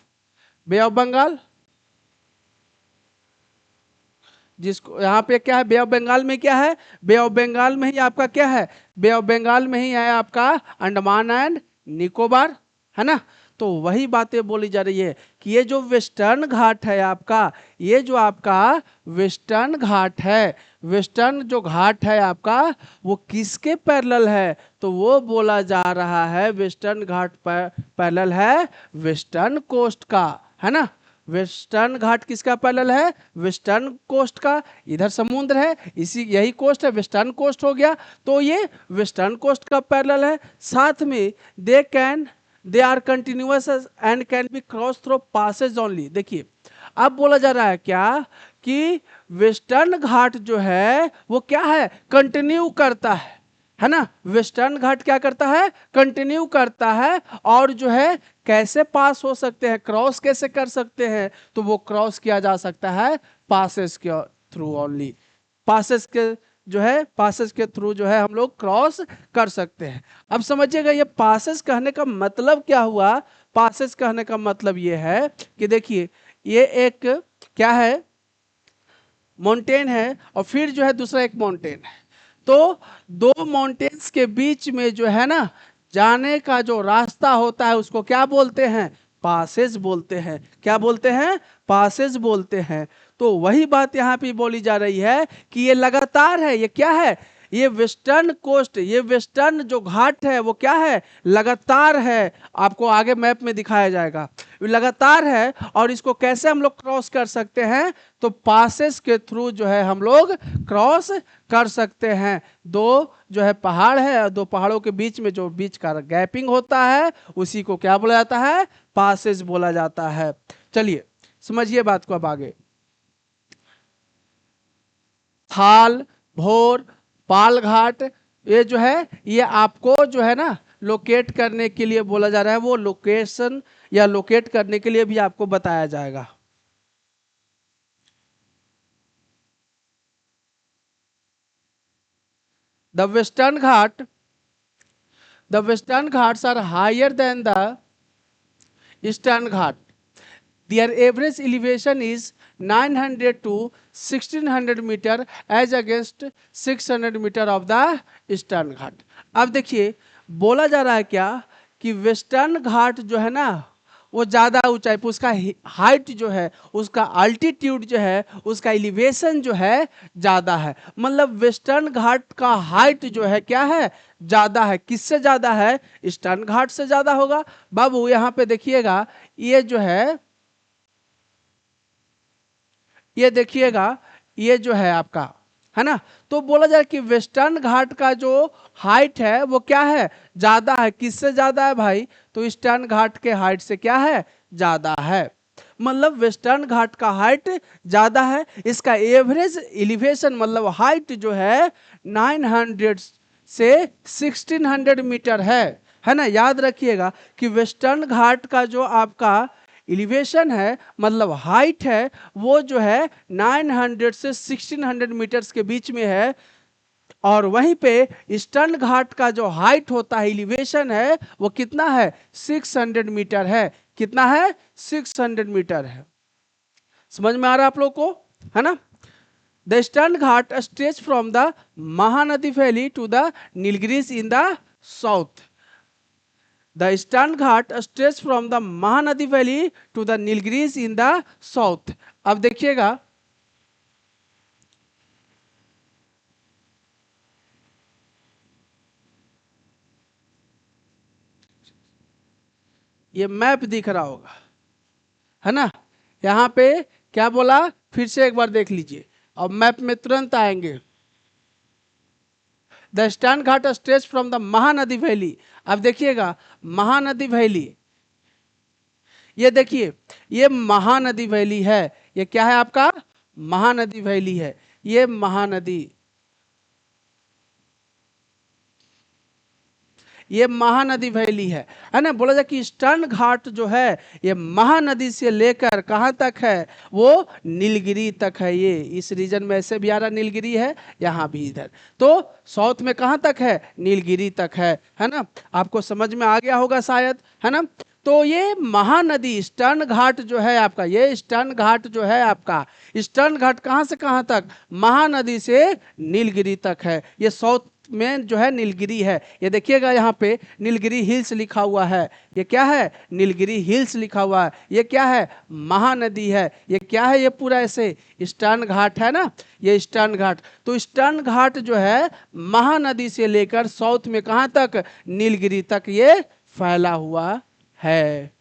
बे ऑफ बंगाल, जिसको यहाँ पे क्या है, बे ऑफ बंगाल में क्या है, बे ऑफ बंगाल में ही आपका क्या है, बे ऑफ बंगाल में ही है आपका अंडमान एंड निकोबार, है ना। तो वही बातें बोली जा रही है कि ये जो वेस्टर्न घाट है आपका, ये जो आपका वेस्टर्न घाट है, वेस्टर्न जो घाट है आपका वो किसके पैरेलल है, तो वो बोला जा रहा है वेस्टर्न घाट पैरेलल है वेस्टर्न कोस्ट का, है ना। वेस्टर्न घाट किसका पैरेलल है, वेस्टर्न कोस्ट का। इधर समुद्र है, इसी यही कोस्ट है, वेस्टर्न कोस्ट हो गया, तो ये वेस्टर्न कोस्ट का पैरेलल है। साथ में they are continuous and can be cross through passes only. देखिए अब बोला जा रहा है क्या कि वेस्टर्न घाट जो है वो क्या है, कंटिन्यू करता है, है ना, वेस्टर्न घाट क्या करता है, कंटिन्यू करता है, और जो है कैसे पास हो सकते हैं, क्रॉस कैसे कर सकते हैं, तो वो क्रॉस किया जा सकता है पासेस के थ्रू ओनली, पासेस के जो है, पासेस के थ्रू जो है हम लोग क्रॉस कर सकते हैं। अब समझिएगा ये पासेस कहने का मतलब क्या हुआ। पासेस कहने का मतलब ये है कि देखिए ये एक क्या है, माउंटेन है, और फिर जो है दूसरा एक माउंटेन है, तो दो माउंटेन्स के बीच में जो है ना जाने का जो रास्ता होता है उसको क्या बोलते हैं, पासेज बोलते हैं। क्या बोलते हैं, पासेज बोलते हैं। तो वही बात यहाँ पे बोली जा रही है कि ये लगातार है, ये क्या है, ये वेस्टर्न कोस्ट, ये वेस्टर्न जो घाट है वो क्या है, लगातार है। आपको आगे मैप में दिखाया जाएगा, लगातार है। और इसको कैसे हम लोग क्रॉस कर सकते हैं, तो पासेस के थ्रू जो है हम लोग क्रॉस कर सकते हैं। दो जो है पहाड़ है, और दो पहाड़ों के बीच में जो बीच का गैपिंग होता है उसी को क्या बोला जाता है, पासेस बोला जाता है। चलिए समझिए बात को अब आगे। थाल, भोर, पाल घाट, ये जो है ये आपको जो है ना लोकेट करने के लिए बोला जा रहा है, वो लोकेशन या लोकेट करने के लिए भी आपको बताया जाएगा। The Western Ghat, the Western Ghats are higher than the Eastern Ghat. Their average elevation is 900 to 1600 meter as against 600 meter of the Eastern Ghat. अब देखिए बोला जा रहा है क्या कि वेस्टर्न घाट जो है ना वो ज़्यादा ऊंचाई पर, उसका हाइट जो है, उसका अल्टीट्यूड जो है, उसका एलिवेशन जो है ज़्यादा है। मतलब वेस्टर्न घाट का हाइट जो है क्या है, ज़्यादा है। किससे ज़्यादा है, ईस्टर्न घाट से ज़्यादा होगा। बाबू यहाँ पे देखिएगा, ये जो है, ये देखिएगा, ये जो है आपका, है ना, तो बोला जाए कि वेस्टर्न घाट का जो हाइट है वो क्या है, ज्यादा है। किससे ज्यादा है भाई, तो ईस्टर्न घाट के हाइट से क्या है, ज्यादा है। मतलब वेस्टर्न घाट का हाइट ज्यादा है, इसका एवरेज एलिवेशन मतलब हाइट जो है 900 से 1600 मीटर है ना। याद रखिएगा कि वेस्टर्न घाट का जो आपका एलिवेशन है मतलब हाइट है वो जो है 900 से 1600 मीटर्स के बीच में है, और वहीं पे ईस्टर्न घाट का जो हाइट होता है, एलिवेशन है, वो कितना है, 600 मीटर है। कितना है, 600 मीटर है। समझ में आ रहा है आप लोग को, है ना। The eastern Ghat stretch from the Mahanadi valley to the Nilgiris in the south. The Eastern Ghat stretches from the Mahanadi Valley to the Nilgiris in the south. अब देखिएगा, ये मैप दिख रहा होगा, है ना। यहाँ पे क्या बोला, फिर से एक बार देख लीजिए, अब मैप में तुरंत आएंगे। The eastern Ghat stretch from the Mahanadi valley. अब देखिएगा महानदी वैली, ये देखिए ये महानदी वैली है, ये क्या है आपका, महानदी वैली है, ये महानदी, ये महानदी वैली है ना। बोला जाए कि ईस्टर्न घाट जो है ये महानदी से लेकर कहाँ तक है, वो नीलगिरी तक है। ये इस रीजन में ऐसे भी आ रहा नीलगिरी है, यहाँ भी इधर, तो साउथ में कहाँ तक है, नीलगिरी तक है ना। आपको समझ में आ गया होगा शायद, है ना। तो ये महानदी ईस्टर्न घाट जो है आपका, ये ईस्टर्न घाट जो है आपका, ईस्टर्न घाट कहाँ से कहाँ तक, महानदी से नीलगिरी तक है। ये साउथ में जो है नीलगिरी है। ये देखिएगा यहाँ पे नीलगिरी हिल्स लिखा हुआ है, ये क्या है, नीलगिरी हिल्स लिखा हुआ है। ये क्या है, महानदी है। ये क्या है, ये पूरा ऐसे ईस्टर्न घाट है ना, ये ईस्टर्न घाट। तो ईस्टर्न घाट जो है महानदी से लेकर साउथ में कहाँ तक, नीलगिरी तक ये फैला हुआ है।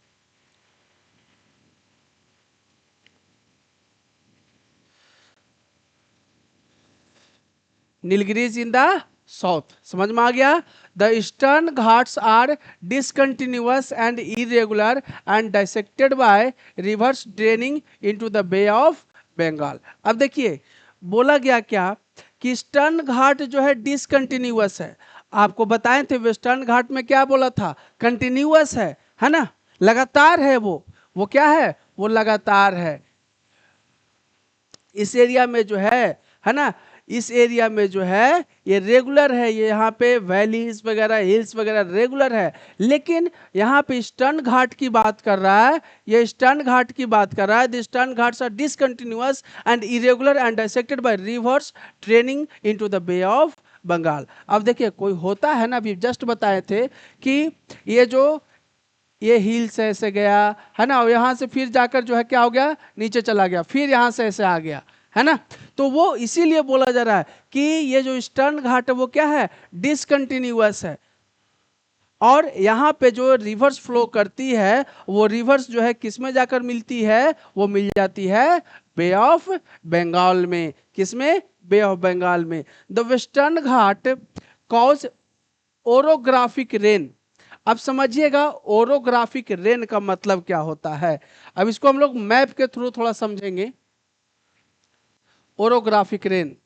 नीलगिरीज इन द साउथ, समझ में आ गया। The eastern Ghats are discontinuous and irregular and dissected by rivers draining into the bay of Bengal. अब देखिए बोला गया क्या कि ईस्टर्न घाट जो है डिसकंटिन्यूअस है, आपको बताए थे वेस्टर्न घाट में क्या बोला था, कंटिन्यूअस है ना, लगातार है वो क्या है, वो लगातार है। इस एरिया में जो है ना, इस एरिया में जो है ये रेगुलर है, ये यहाँ पे वैलीज वगैरह हिल्स वगैरह रेगुलर है। लेकिन यहाँ पे ईस्टर्न घाट की बात कर रहा है, ये ईस्टर्न घाट की बात कर रहा है। The eastern Ghats are discontinuous and irregular and dissected by rivers draining into the bay of Bengal. अब देखिए कोई होता है ना, अभी जस्ट बताए थे कि ये हिल से ऐसे गया है ना, और यहाँ से फिर जाकर जो है क्या हो गया, नीचे चला गया, फिर यहाँ से ऐसे आ गया है ना। तो वो इसीलिए बोला जा रहा है कि ये जो ईस्टर्न घाट है वो क्या है, डिसकंटिन्यूअस है। और यहाँ पे जो रिवर्स फ्लो करती है वो रिवर्स जो है किस में जाकर मिलती है, वो मिल जाती है बे ऑफ बंगाल में। किसमें, बे ऑफ बंगाल में। The western Ghat cause orographic rain. अब समझिएगा ओरोग्राफिक रेन का मतलब क्या होता है। अब इसको हम लोग मैप के थ्रू थोड़ा समझेंगे। ओरोग्राफिक रेन,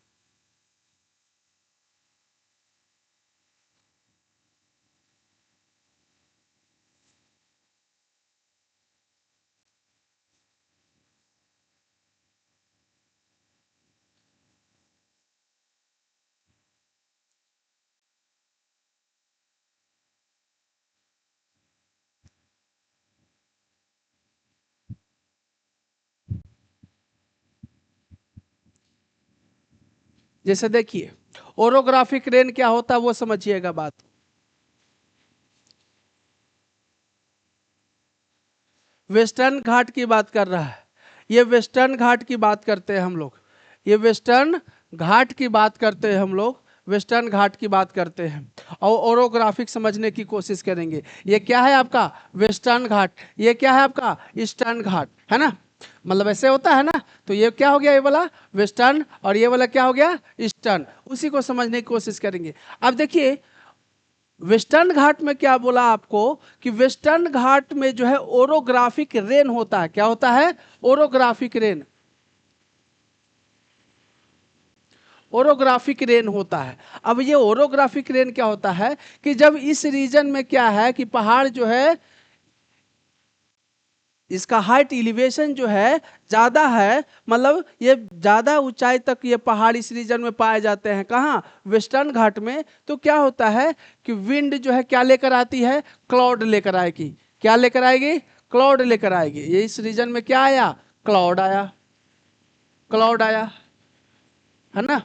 जैसे देखिए ओरोग्राफिक रेन क्या होता है वो समझिएगा बात। वेस्टर्न घाट की बात कर रहा है, ये वेस्टर्न घाट की बात करते हैं हम लोग, ये वेस्टर्न घाट की बात करते हैं हम लोग, वेस्टर्न घाट की बात करते हैं। और ओरोग्राफिक समझने की कोशिश करेंगे। ये क्या है आपका वेस्टर्न घाट, ये क्या है आपका ईस्टर्न घाट, है ना, मतलब ऐसे होता है ना। तो ये क्या हो गया, ये वाला वेस्टर्न और ये वाला क्या हो गया ईस्टर्न, उसी को समझने की कोशिश करेंगे। अब देखिए वेस्टर्न घाट में क्या बोला आपको कि वेस्टर्न घाट में जो है ओरोग्राफिक रेन होता है। क्या होता है, ओरोग्राफिक रेन, ओरोग्राफिक रेन होता है। अब ये ओरोग्राफिक रेन क्या होता है कि जब इस रीजन में क्या है कि पहाड़ जो है इसका हाइट एलिवेशन जो है ज्यादा है, मतलब ये ज्यादा ऊंचाई तक ये पहाड़ इस रीजन में पाए जाते हैं। कहाँ, वेस्टर्न घाट में। तो क्या होता है कि विंड जो है क्या लेकर आती है, क्लाउड लेकर आएगी। क्या लेकर आएगी, क्लाउड लेकर आएगी। ये इस रीजन में क्या आया, क्लाउड आया, क्लाउड आया, है ना,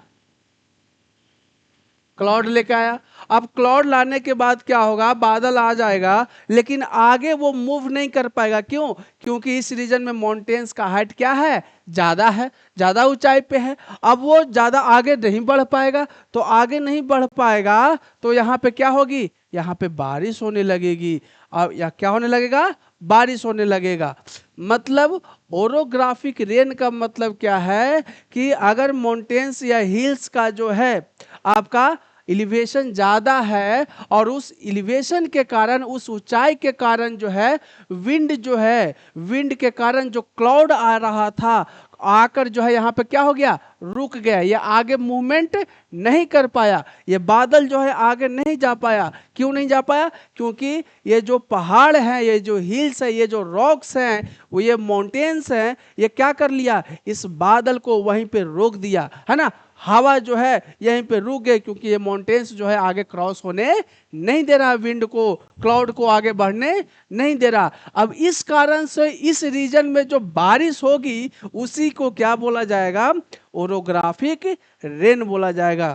क्लाउड लेके आया। अब क्लाउड लाने के बाद क्या होगा, बादल आ जाएगा, लेकिन आगे वो मूव नहीं कर पाएगा। क्यों, क्योंकि इस रीजन में माउंटेन्स का हाइट क्या है, ज्यादा है, ज्यादा ऊंचाई पे है। अब वो ज्यादा आगे नहीं बढ़ पाएगा, तो आगे नहीं बढ़ पाएगा तो यहाँ पे क्या होगी, यहाँ पे बारिश होने लगेगी। अब या क्या होने लगेगा, बारिश होने लगेगा। मतलब ओरोग्राफिक रेन का मतलब क्या है कि अगर माउंटेन्स या हिल्स का जो है आपका एलिवेशन ज्यादा है और उस एलिवेशन के कारण, उस ऊंचाई के कारण जो है विंड जो है, विंड के कारण जो क्लाउड आ रहा था आकर जो है यहाँ पे क्या हो गया, रुक गया। ये आगे मूवमेंट नहीं कर पाया, ये बादल जो है आगे नहीं जा पाया। क्यों नहीं जा पाया, क्योंकि ये जो पहाड़ है, ये जो हिल्स है, ये जो रॉक्स हैं, वो ये माउंटेन्स हैं, ये क्या कर लिया, इस बादल को वहीं पे रोक दिया, है ना। हवा जो है यहीं पे रुक गई, क्योंकि ये माउंटेन्स जो है आगे क्रॉस होने नहीं दे रहा, विंड को, क्लाउड को आगे बढ़ने नहीं दे रहा। अब इस कारण से इस रीजन में जो बारिश होगी उसी को क्या बोला जाएगा, ओरोग्राफिक रेन बोला जाएगा।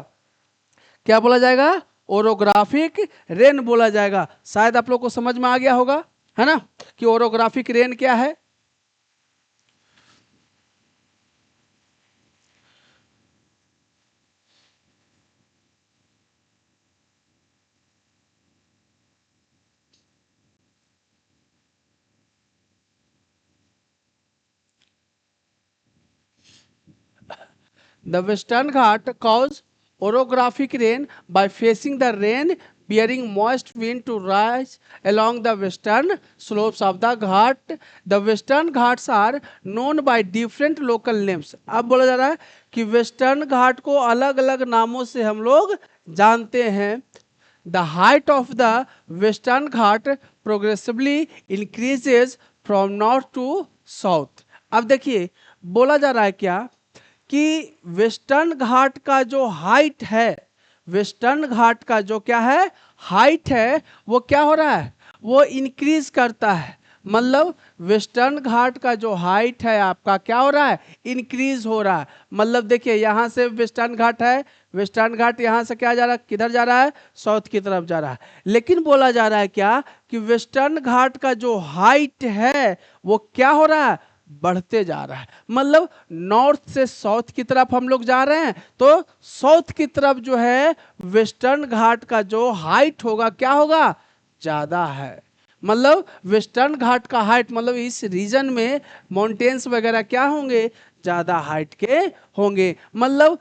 क्या बोला जाएगा, ओरोग्राफिक रेन बोला जाएगा। शायद आप लोग को समझ में आ गया होगा, है ना, कि ओरोग्राफिक रेन क्या है। The Western Ghat cause orographic rain by facing the rain bearing moist wind to rise along the western slopes of the Ghat. The Western Ghats are known by different local names. अब बोला जा रहा है कि western घाट को अलग अलग नामों से हम लोग जानते हैं। The height of the western Ghat progressively increases from north to south. अब देखिए बोला जा रहा है क्या कि वेस्टर्न घाट का जो हाइट है, वेस्टर्न घाट का जो क्या है हाइट है, वो क्या हो रहा है, वो इंक्रीज करता है। मतलब वेस्टर्न घाट का जो हाइट है आपका क्या हो रहा है, इंक्रीज हो रहा है। मतलब देखिए यहाँ से वेस्टर्न घाट है, वेस्टर्न घाट यहाँ से क्या जा रहा है, किधर जा रहा है, साउथ की तरफ जा रहा है। लेकिन बोला जा रहा है क्या कि वेस्टर्न घाट का जो हाइट है वो क्या हो रहा है, बढ़ते जा रहा है। मतलब नॉर्थ से साउथ की तरफ हम लोग जा रहे हैं, तो साउथ की तरफ जो है वेस्टर्न घाट का जो हाइट होगा क्या होगा, ज्यादा है। मतलब वेस्टर्न घाट का हाइट, मतलब इस रीजन में माउंटेन्स वगैरह क्या होंगे, ज्यादा हाइट के होंगे। मतलब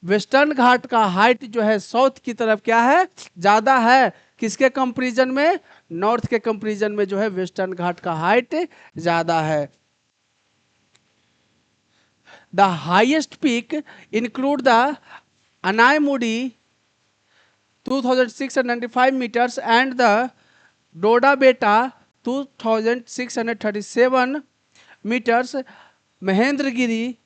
वेस्टर्न घाट का हाइट जो है साउथ की तरफ क्या है, ज्यादा है। किसके कंपैरिजन में, नॉर्थ के कंपैरिजन में जो है वेस्टर्न घाट का हाइट ज्यादा है। The highest peak include the Anaimudi 2695 meters and the Doda Beta 2637 meters. Mahendragiri,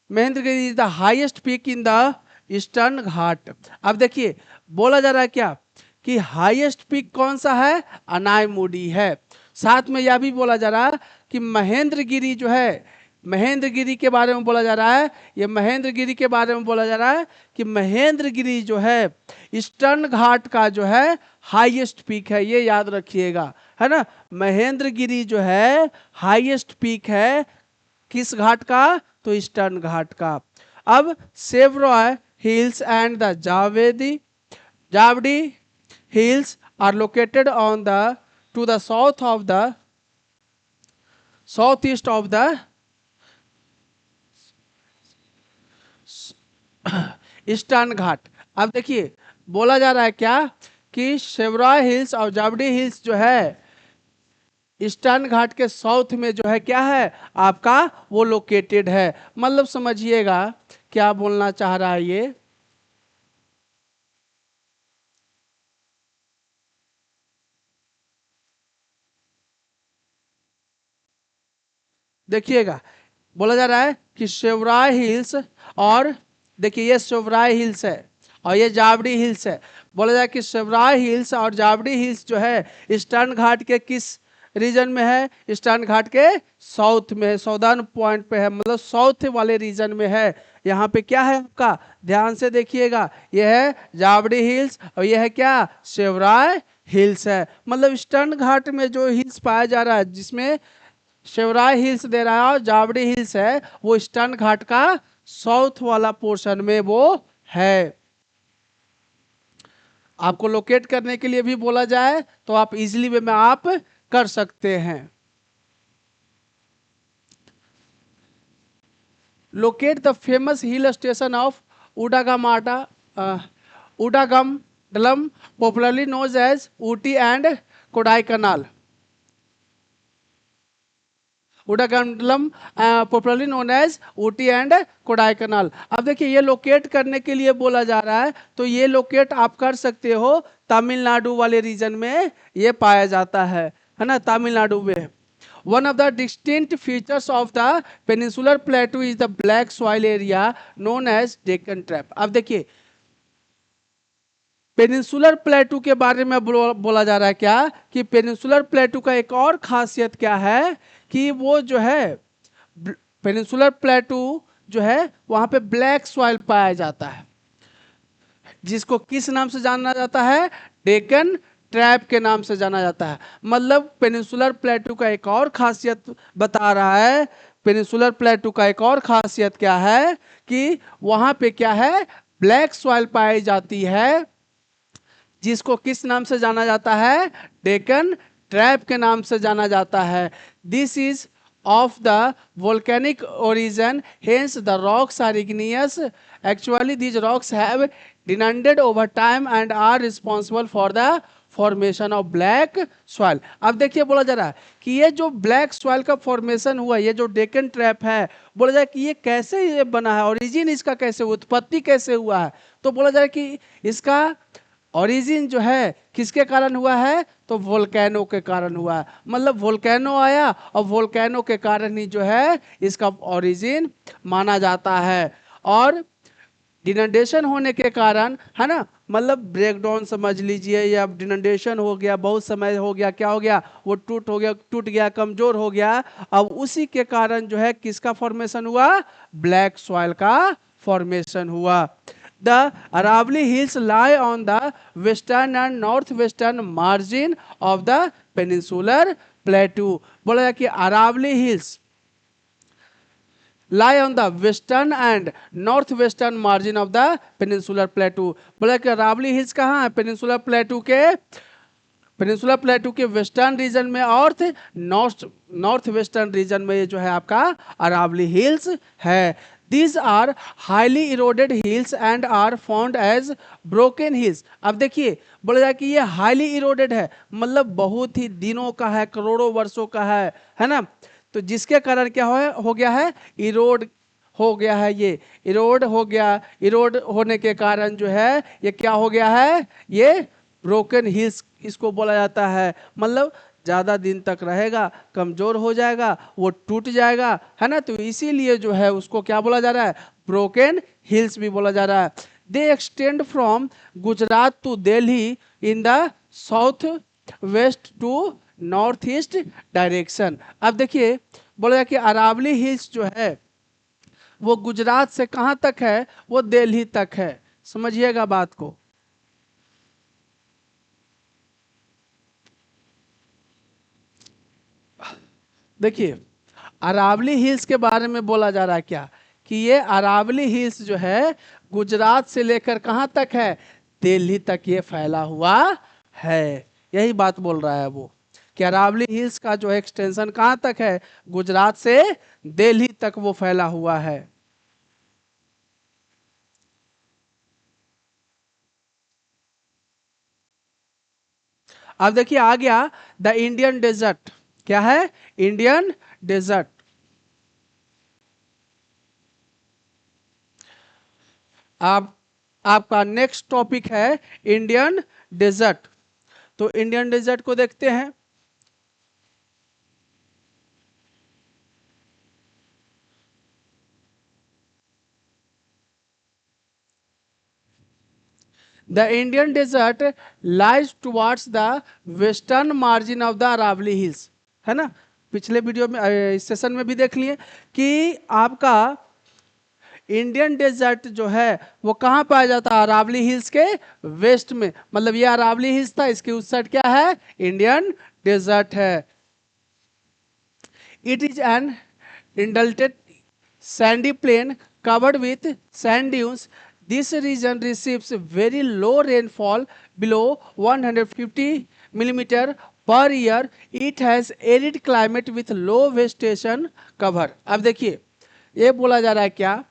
Mahendragiri is the highest peak in the eastern Ghat. अब देखिए बोला जा रहा है क्या कि हाईएस्ट पीक कौन सा है, अनायमुडी है। साथ में यह भी बोला जा रहा है कि महेंद्रगिरी जो है, महेंद्रगिरी के बारे में बोला जा रहा है, ये महेंद्रगिरी के बारे में बोला जा रहा है कि महेंद्रगिरी जो है ईस्टर्न घाट का जो है हाईएस्ट पीक है, ये याद रखिएगा, है ना। महेंद्रगिरी जो है हाईएस्ट पीक है किस घाट का, तो ईस्टर्न घाट का। अब Shevaroy hills and the Javdi hills are located on the to the south of the southeast of the eastern Ghat. अब देखिए बोला जा रहा है क्या कि सेवरॉय हिल्स और जावडी हिल्स जो है ईस्टर्न घाट के साउथ में जो है क्या है आपका, वो लोकेटेड है। मतलब समझिएगा क्या बोलना चाह रहा है ये। देखिएगा बोला जा रहा है कि सेवराय हिल्स, और देखिए ये सेवराय हिल्स है और ये जावड़ी हिल्स है। बोला जाए कि सेवराय हिल्स और जावड़ी हिल्स जो है ईस्टर्न घाट के किस रीजन में है, ईस्टर्न घाट के साउथ में है, साउदर्न पॉइंट पे है, मतलब साउथ वाले रीजन में है। यहाँ पे क्या है आपका, ध्यान से देखिएगा, यह है जावड़ी हिल्स और यह है क्या, सेवराय हिल्स है। मतलब ईस्टर्न घाट में जो हिल्स पाया जा रहा है जिसमें शिवराय हिल्स दे रहा है और जावड़ी हिल्स है, वो ईस्टर्न घाट का साउथ वाला पोर्शन में वो है। आपको लोकेट करने के लिए भी बोला जाए तो आप इजीली वे में आप कर सकते हैं। Locate the famous hill station of उडागामाटा Udhagamandalam popularly known as Ooty and Kodaikanal. Udhagamandalam popularly known as Ooty and Kodaikanal. अब देखिए ये लोकेट करने के लिए बोला जा रहा है, तो ये लोकेट आप कर सकते हो तमिलनाडु वाले रीजन में ये पाया जाता है ना, तमिलनाडु में। One of the distinct features of the peninsular plateau is the black soil area known as Deccan Trap। अब देखिए पेनिनसुलर प्लेटू के बारे में बोला जा रहा है क्या कि पेनिनसुलर प्लेटू का एक और खासियत क्या है कि वो जो है पेनिनसुलर प्लेटू जो है वहां पे ब्लैक सॉइल पाया जाता है, जिसको किस नाम से जाना जाता है, डेक्कन ट्रैप के नाम से जाना जाता है। मतलब पेनिनसुलर प्लेटू का एक और खासियत बता रहा है, पेनिनसुलर प्लेटू का एक और खासियत क्या है कि वहां पे क्या है, ब्लैक सॉइल पाई जाती है, जिसको किस नाम से जाना जाता है, डेक्कन ट्रैप के नाम से जाना जाता है। This is of the volcanic origin, hence the rocks are igneous। Actually these rocks have denuded over time and are responsible for the formation of black soil. अब देखिए बोला जा रहा है कि ये जो ब्लैक सॉइल का फॉर्मेशन हुआ, ये जो डेक्कन ट्रैप है, बोला जाए कि ये कैसे ये बना है, ओरिजिन इसका कैसे, उत्पत्ति कैसे हुआ है। तो बोला जाए कि इसका ओरिजिन जो है किसके कारण हुआ है, तो वोल्केनो के कारण हुआ है। मतलब वोल्केनो आया और वोल्केनो के कारण ही जो है इसका ओरिजिन माना जाता है। और डिनडेशन होने के कारण, है ना, मतलब ब्रेकडाउन समझ लीजिए, या डिनडेशन हो गया, बहुत समय हो गया, क्या हो गया, वो टूट गया, कमजोर हो गया। अब उसी के कारण जो है किसका फॉर्मेशन हुआ, ब्लैक सॉइल का फॉर्मेशन हुआ। The Aravalli Hills lie on the western and northwestern margin of the peninsular plateau। बोला जाए कि Aravali hills lie on the western and northwestern margin of the peninsular plateau। बोला कि अरावली हिल्स कहाँ है, पेनिनसुलर प्लेटू के वेस्टर्न रीजन में और नॉर्थ वेस्टर्न रीजन में ये जो है आपका अरावली हिल्स है। These are highly eroded hills and are found as broken hills। अब देखिए बोला जाए कि ये हाईली इरोडेड है, मतलब बहुत ही दिनों का है, करोड़ों वर्षों का है ना। तो जिसके कारण क्या हो गया है, इरोड हो गया है, ये इरोड हो गया। इरोड होने के कारण जो है ये क्या हो गया है, ये ब्रोकन हिल्स इसको बोला जाता है। मतलब ज्यादा दिन तक रहेगा, कमजोर हो जाएगा, वो टूट जाएगा, है ना। तो इसीलिए जो है उसको क्या बोला जा रहा है, ब्रोकन हिल्स भी बोला जा रहा है। They extend from Gujarat to Delhi in the south west to north east direction. अब देखिए बोला जाए कि अरावली हिल्स जो है वो गुजरात से कहां तक है, वो दिल्ली तक है। समझिएगा बात को। देखिए अरावली हिल्स के बारे में बोला जा रहा है क्या, कि ये अरावली हिल्स जो है गुजरात से लेकर कहां तक है, दिल्ली तक ये फैला हुआ है। यही बात बोल रहा है वो, कि अरावली हिल्स का जो एक्सटेंशन कहां तक है, गुजरात से दिल्ली तक वो फैला हुआ है। अब देखिए आ गया द इंडियन डेजर्ट। क्या है, इंडियन डेजर्ट। आप आपका नेक्स्ट टॉपिक है इंडियन डेजर्ट। तो इंडियन डेजर्ट को देखते हैं। The Indian desert lies towards the western margin of the Aravali hills, है ना। पिछले वीडियो में इस सेशन में भी देख लिए कि आपका इंडियन डेजर्ट जो है वो कहाँ पाया जाता है, अरावली हिल्स के वेस्ट में। मतलब ये अरावली हिल्स था, इसके उस साइड क्या है, इंडियन डेजर्ट है। It is an undulated sandy plain covered with sand dunes। This region receives very low rainfall below 150 millimeter per year। It has arid climate with low vegetation cover। अब देखिए ये बोला जा रहा है क्या,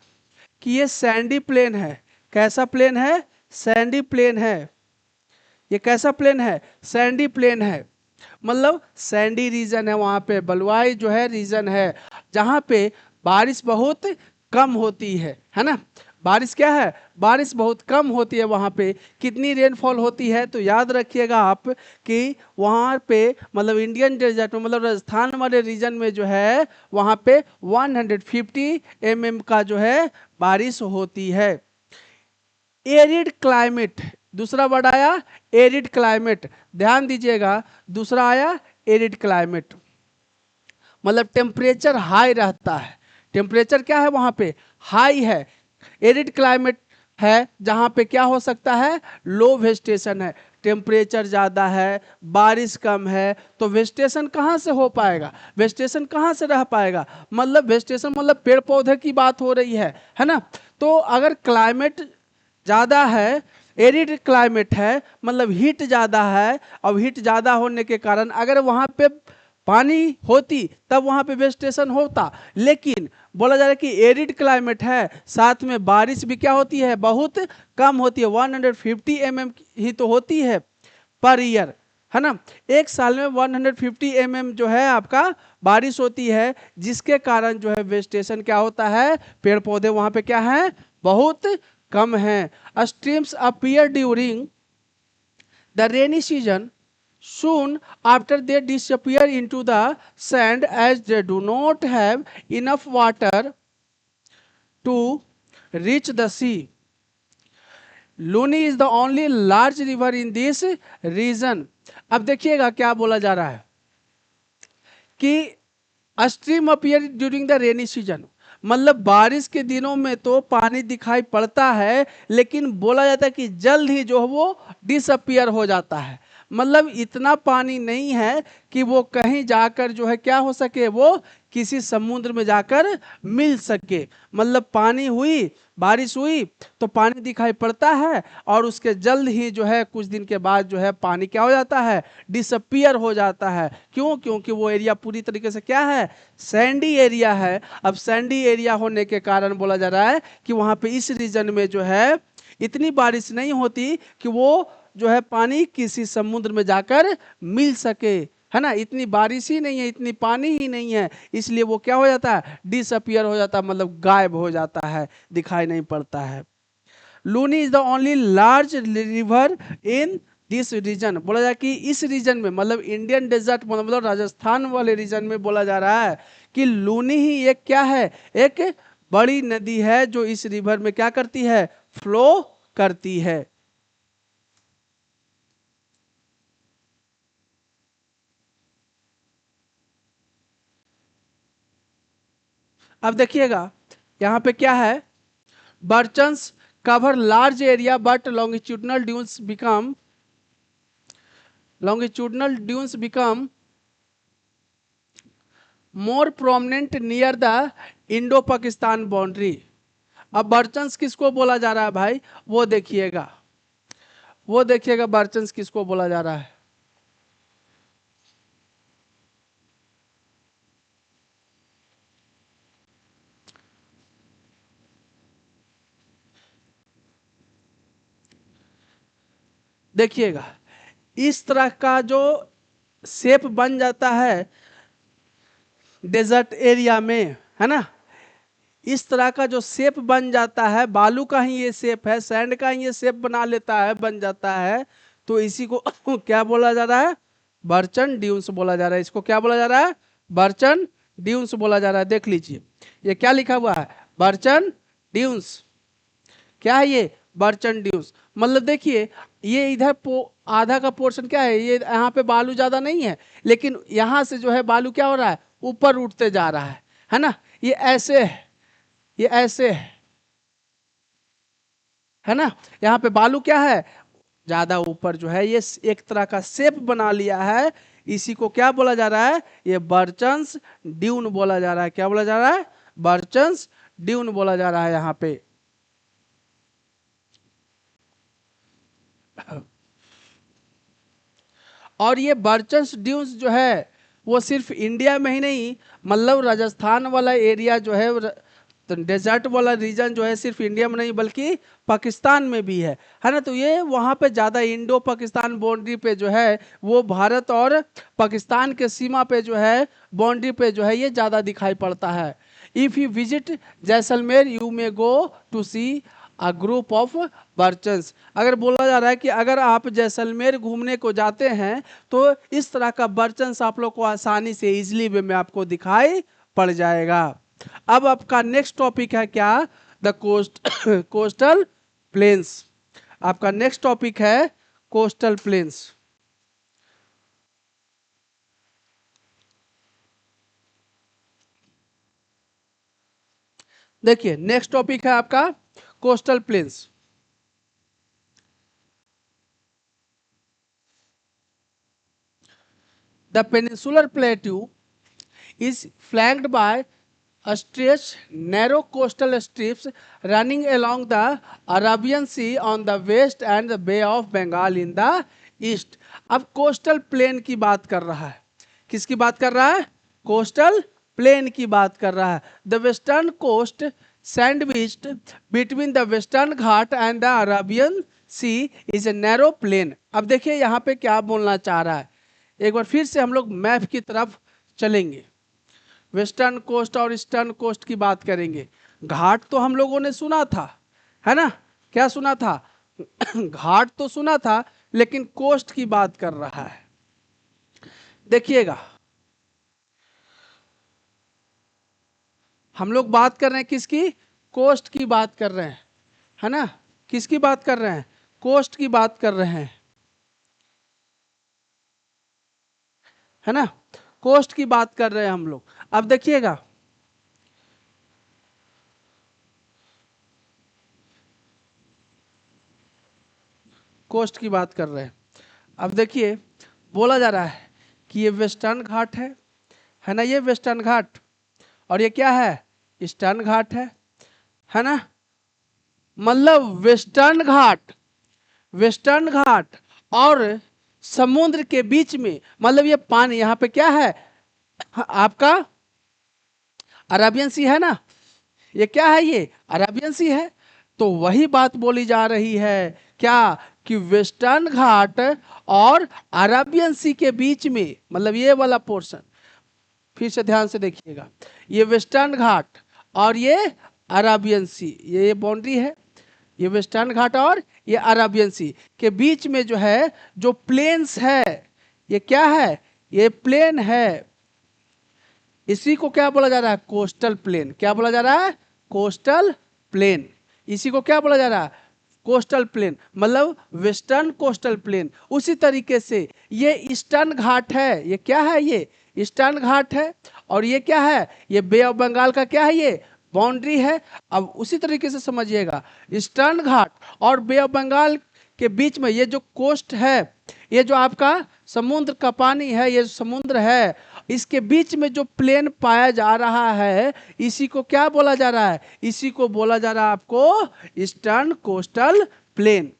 कि ये सैंडी प्लेन है। कैसा प्लेन है, सैंडी प्लेन है। ये कैसा प्लेन है, सैंडी प्लेन है। मतलब सैंडी रीजन है, वहां पे बलुआई जो है रीजन है, जहां पे बारिश बहुत कम होती है ना। बारिश क्या है, बारिश बहुत कम होती है वहां पे। कितनी रेनफॉल होती है, तो याद रखिएगा आप कि वहां पे मतलब इंडियन डेजर्ट में, मतलब राजस्थान वाले रीजन में जो है वहां पे 150 mm का जो है बारिश होती है। एरिड क्लाइमेट, दूसरा वर्ड आया एरिड क्लाइमेट, ध्यान दीजिएगा। दूसरा आया एरिड क्लाइमेट, मतलब टेम्परेचर हाई रहता है। टेम्परेचर क्या है वहां पे, हाई है। एरिड क्लाइमेट है जहां पे क्या हो सकता है, लो वेजिटेशन है, टेम्परेचर ज़्यादा है, बारिश कम है। तो वेजिटेशन कहाँ से हो पाएगा, वेजिटेशन कहाँ से रह पाएगा, मतलब वेजिटेशन मतलब पेड़ पौधे की बात हो रही है ना। तो अगर क्लाइमेट ज़्यादा है, एरिड क्लाइमेट है, मतलब हीट ज़्यादा है, अब हीट ज़्यादा होने के कारण अगर वहाँ पे पानी होती तब वहाँ पे वेजिटेशन होता। लेकिन बोला जा रहा है कि एरिड क्लाइमेट है, साथ में बारिश भी क्या होती है, बहुत कम होती है, 150 mm ही तो होती है पर ईयर, है ना। एक साल में 150 mm जो है आपका बारिश होती है, जिसके कारण जो है वेजिटेशन क्या होता है, पेड़ पौधे वहाँ पे क्या है, बहुत कम है। Streams appear during the rainy season soon after they disappear into the sand as they do not have enough water to reach the sea. Luni is the only large river in this region. अब देखिएगा क्या बोला जा रहा है कि stream appear during the rainy season, मतलब बारिश के दिनों में तो पानी दिखाई पड़ता है, लेकिन बोला जाता है कि जल्द ही जो है वो डिसअपियर हो जाता है. मतलब इतना पानी नहीं है कि वो कहीं जाकर जो है क्या हो सके, वो किसी समुद्र में जाकर मिल सके. मतलब पानी हुई, बारिश हुई तो पानी दिखाई पड़ता है और उसके जल्द ही जो है कुछ दिन के बाद जो है पानी क्या हो जाता है, डिसअपियर हो जाता है. क्यों? क्योंकि वो एरिया पूरी तरीके से क्या है, सैंडी एरिया है. अब सैंडी एरिया होने के कारण बोला जा रहा है कि वहां पे इस रीजन में जो है इतनी बारिश नहीं होती कि वो जो है पानी किसी समुद्र में जाकर मिल सके, है ना. इतनी बारिश ही नहीं है, इतनी पानी ही नहीं है, इसलिए वो क्या हो जाता है, डिसअपियर हो जाता है, मतलब गायब हो जाता है, दिखाई नहीं पड़ता है. Luni is the only large river in this region. बोला जाए कि इस रीजन में, मतलब इंडियन डेजर्ट मतलब राजस्थान वाले रीजन में बोला जा रहा है कि लूनी ही एक क्या है, एक बड़ी नदी है जो इस रिवर में क्या करती है, फ्लो करती है. अब देखिएगा यहाँ पे क्या है, barchans cover large area but longitudinal dunes become more prominent near the Indo Pakistan boundary. अब बर्चन्स किसको बोला जा रहा है भाई, वो देखिएगा, वो देखिएगा बर्चन्स किसको बोला जा रहा है. देखिएगा इस तरह का जो शेप बन जाता है डेजर्ट एरिया में, है ना, इस तरह का जो शेप बन जाता है, बालू का ही ये शेप है, सैंड का ही ये शेप बना लेता है, बन जाता है, तो इसी को क्या बोला जा रहा है, बर्चन ड्यून्स बोला जा रहा है. इसको क्या बोला जा रहा है, बर्चन ड्यून्स बोला जा रहा है. देख लीजिए ये क्या लिखा हुआ है, बर्चन ड्यून्स. क्या है ये, बर्चन ड्यून्स. मतलब देखिए ये इधर आधा का पोर्शन क्या है, ये यहाँ पे बालू ज्यादा नहीं है, लेकिन यहाँ से जो है बालू क्या हो रहा है, ऊपर उठते जा रहा है ना. ये ऐसे है, ये ऐसे है ना. यहाँ पे बालू क्या है, ज्यादा ऊपर जो है, ये एक तरह का शेप बना लिया है. इसी को क्या बोला जा रहा है, ये बर्चन्स ड्यून बोला जा रहा है. क्या बोला जा रहा है, बर्चन्स ड्यून बोला जा रहा है यहाँ पे. और ये बर्चन्स ड्यून्स जो है वो सिर्फ इंडिया में ही नहीं, मतलब राजस्थान वाला एरिया जो है, तो डेजर्ट वाला रीजन जो है सिर्फ इंडिया में नहीं बल्कि पाकिस्तान में भी है ना. तो ये वहाँ पे ज़्यादा इंडो पाकिस्तान बाउंड्री पे जो है, वो भारत और पाकिस्तान के सीमा पे जो है, बाउंड्री पे जो है ये ज़्यादा दिखाई पड़ता है. If you visit Jaisalmer you may go to see a group of barchans. अगर बोला जा रहा है कि अगर आप जैसलमेर घूमने को जाते हैं तो इस तरह का बर्चन्स आप लोग को आसानी से इजिली वे में आपको दिखाई पड़ जाएगा. अब आपका नेक्स्ट टॉपिक है क्या, द कोस्टल प्लेन्स. आपका नेक्स्ट टॉपिक है कोस्टल प्लेन्स. देखिए नेक्स्ट टॉपिक है आपका coastal planes. The peninsular plateau is flanked by a stretched narrow coastal strips running along the Arabian Sea on the west and the Bay of Bengal in the east. अब coastal plain की बात कर रहा है. किसकी बात कर रहा है, कोस्टल प्लेन की बात कर रहा है. The western coast sandwiched between the western Ghat and the Arabian Sea is a narrow plain. अब देखिए यहाँ पे क्या बोलना चाह रहा है, एक बार फिर से हम लोग मैप की तरफ चलेंगे. वेस्टर्न कोस्ट और ईस्टर्न कोस्ट की बात करेंगे. घाट तो हम लोगों ने सुना था, है ना, क्या सुना था, घाट तो सुना था, लेकिन कोस्ट की बात कर रहा है। देखिएगा, हम लोग बात कर रहे हैं किसकी? कोस्ट की बात कर रहे हैं, है ना? किसकी बात कर रहे हैं? कोस्ट की बात कर रहे हैं, है ना? कोस्ट की बात कर रहे हैं हम लोग। अब देखिएगा, कोस्ट की बात कर रहे हैं। अब देखिए, बोला जा रहा है कि ये वेस्टर्न घाट है ना? ये वेस्टर्न घाट, और ये क्या है? ईस्टर्न घाट है ना? मतलब वेस्टर्न घाट और समुद्र के बीच में, मतलब ये पानी यहाँ पे क्या है? आपका अरेबियन सी है ना? ये क्या है? ये अरेबियन सी है। तो वही बात बोली जा रही है, क्या? कि वेस्टर्न घाट और अरेबियन सी के बीच में, मतलब ये वाला पोर्शन, फिर से ध्यान से देखिएगा, ये वेस्टर्न घाट और ये अरेबियन सी, ये बाउंड्री है। ये वेस्टर्न घाट और ये अरेबियन सी के बीच में जो है, जो प्लेन्स है, ये क्या है? ये प्लेन है। इसी को क्या बोला जा रहा है? Coastal plain. क्या बोला जा रहा है? Coastal plain. इसी को क्या बोला जा रहा है? कोस्टल प्लेन, मतलब वेस्टर्न कोस्टल प्लेन। उसी तरीके से ये ईस्टर्न घाट है। ये क्या है? ये ईस्टर्न घाट है। और ये क्या है? ये बे ऑफ बंगाल का क्या है? ये बाउंड्री है। अब उसी तरीके से समझिएगा, ईस्टर्न घाट और बे ऑफ बंगाल के बीच में ये जो कोस्ट है, ये जो आपका समुद्र का पानी है, ये समुद्र है, इसके बीच में जो प्लेन पाया जा रहा है, इसी को क्या बोला जा रहा है? इसी को बोला जा रहा है आपको ईस्टर्न कोस्टल प्लेन,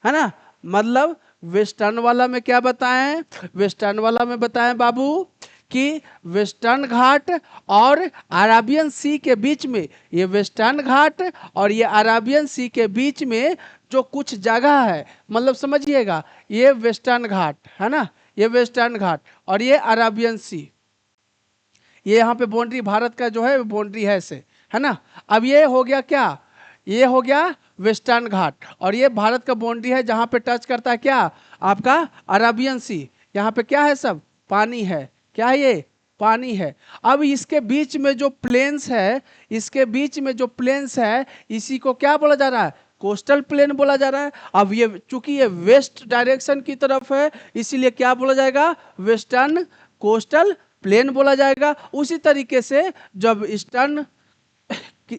है ना? मतलब वेस्टर्न वाला में क्या बताएं? वेस्टर्न वाला में बताएं बाबू कि वेस्टर्न घाट और अरेबियन सी के बीच में, ये वेस्टर्न घाट और ये अरेबियन सी के बीच में जो कुछ जगह है, मतलब समझिएगा, ये वेस्टर्न घाट है ना? ये वेस्टर्न घाट और ये अरेबियन सी, ये यहाँ पे बाउंड्री भारत का जो है बाउंड्री है ऐसे, है ना? अब ये हो गया क्या? ये हो गया वेस्टर्न घाट, और ये भारत का बाउंड्री है जहाँ पे टच करता है क्या? आपका अरेबियन सी। यहाँ पे क्या है? सब पानी है। क्या है? ये पानी है। अब इसके बीच में जो प्लेन्स है, इसके बीच में जो प्लेन्स है, इसी को क्या बोला जा रहा है? कोस्टल प्लेन बोला जा रहा है। अब ये चूंकि ये वेस्ट डायरेक्शन की तरफ है, इसीलिए क्या बोला जाएगा? वेस्टर्न कोस्टल प्लेन बोला जाएगा। उसी तरीके से जब ईस्टर्न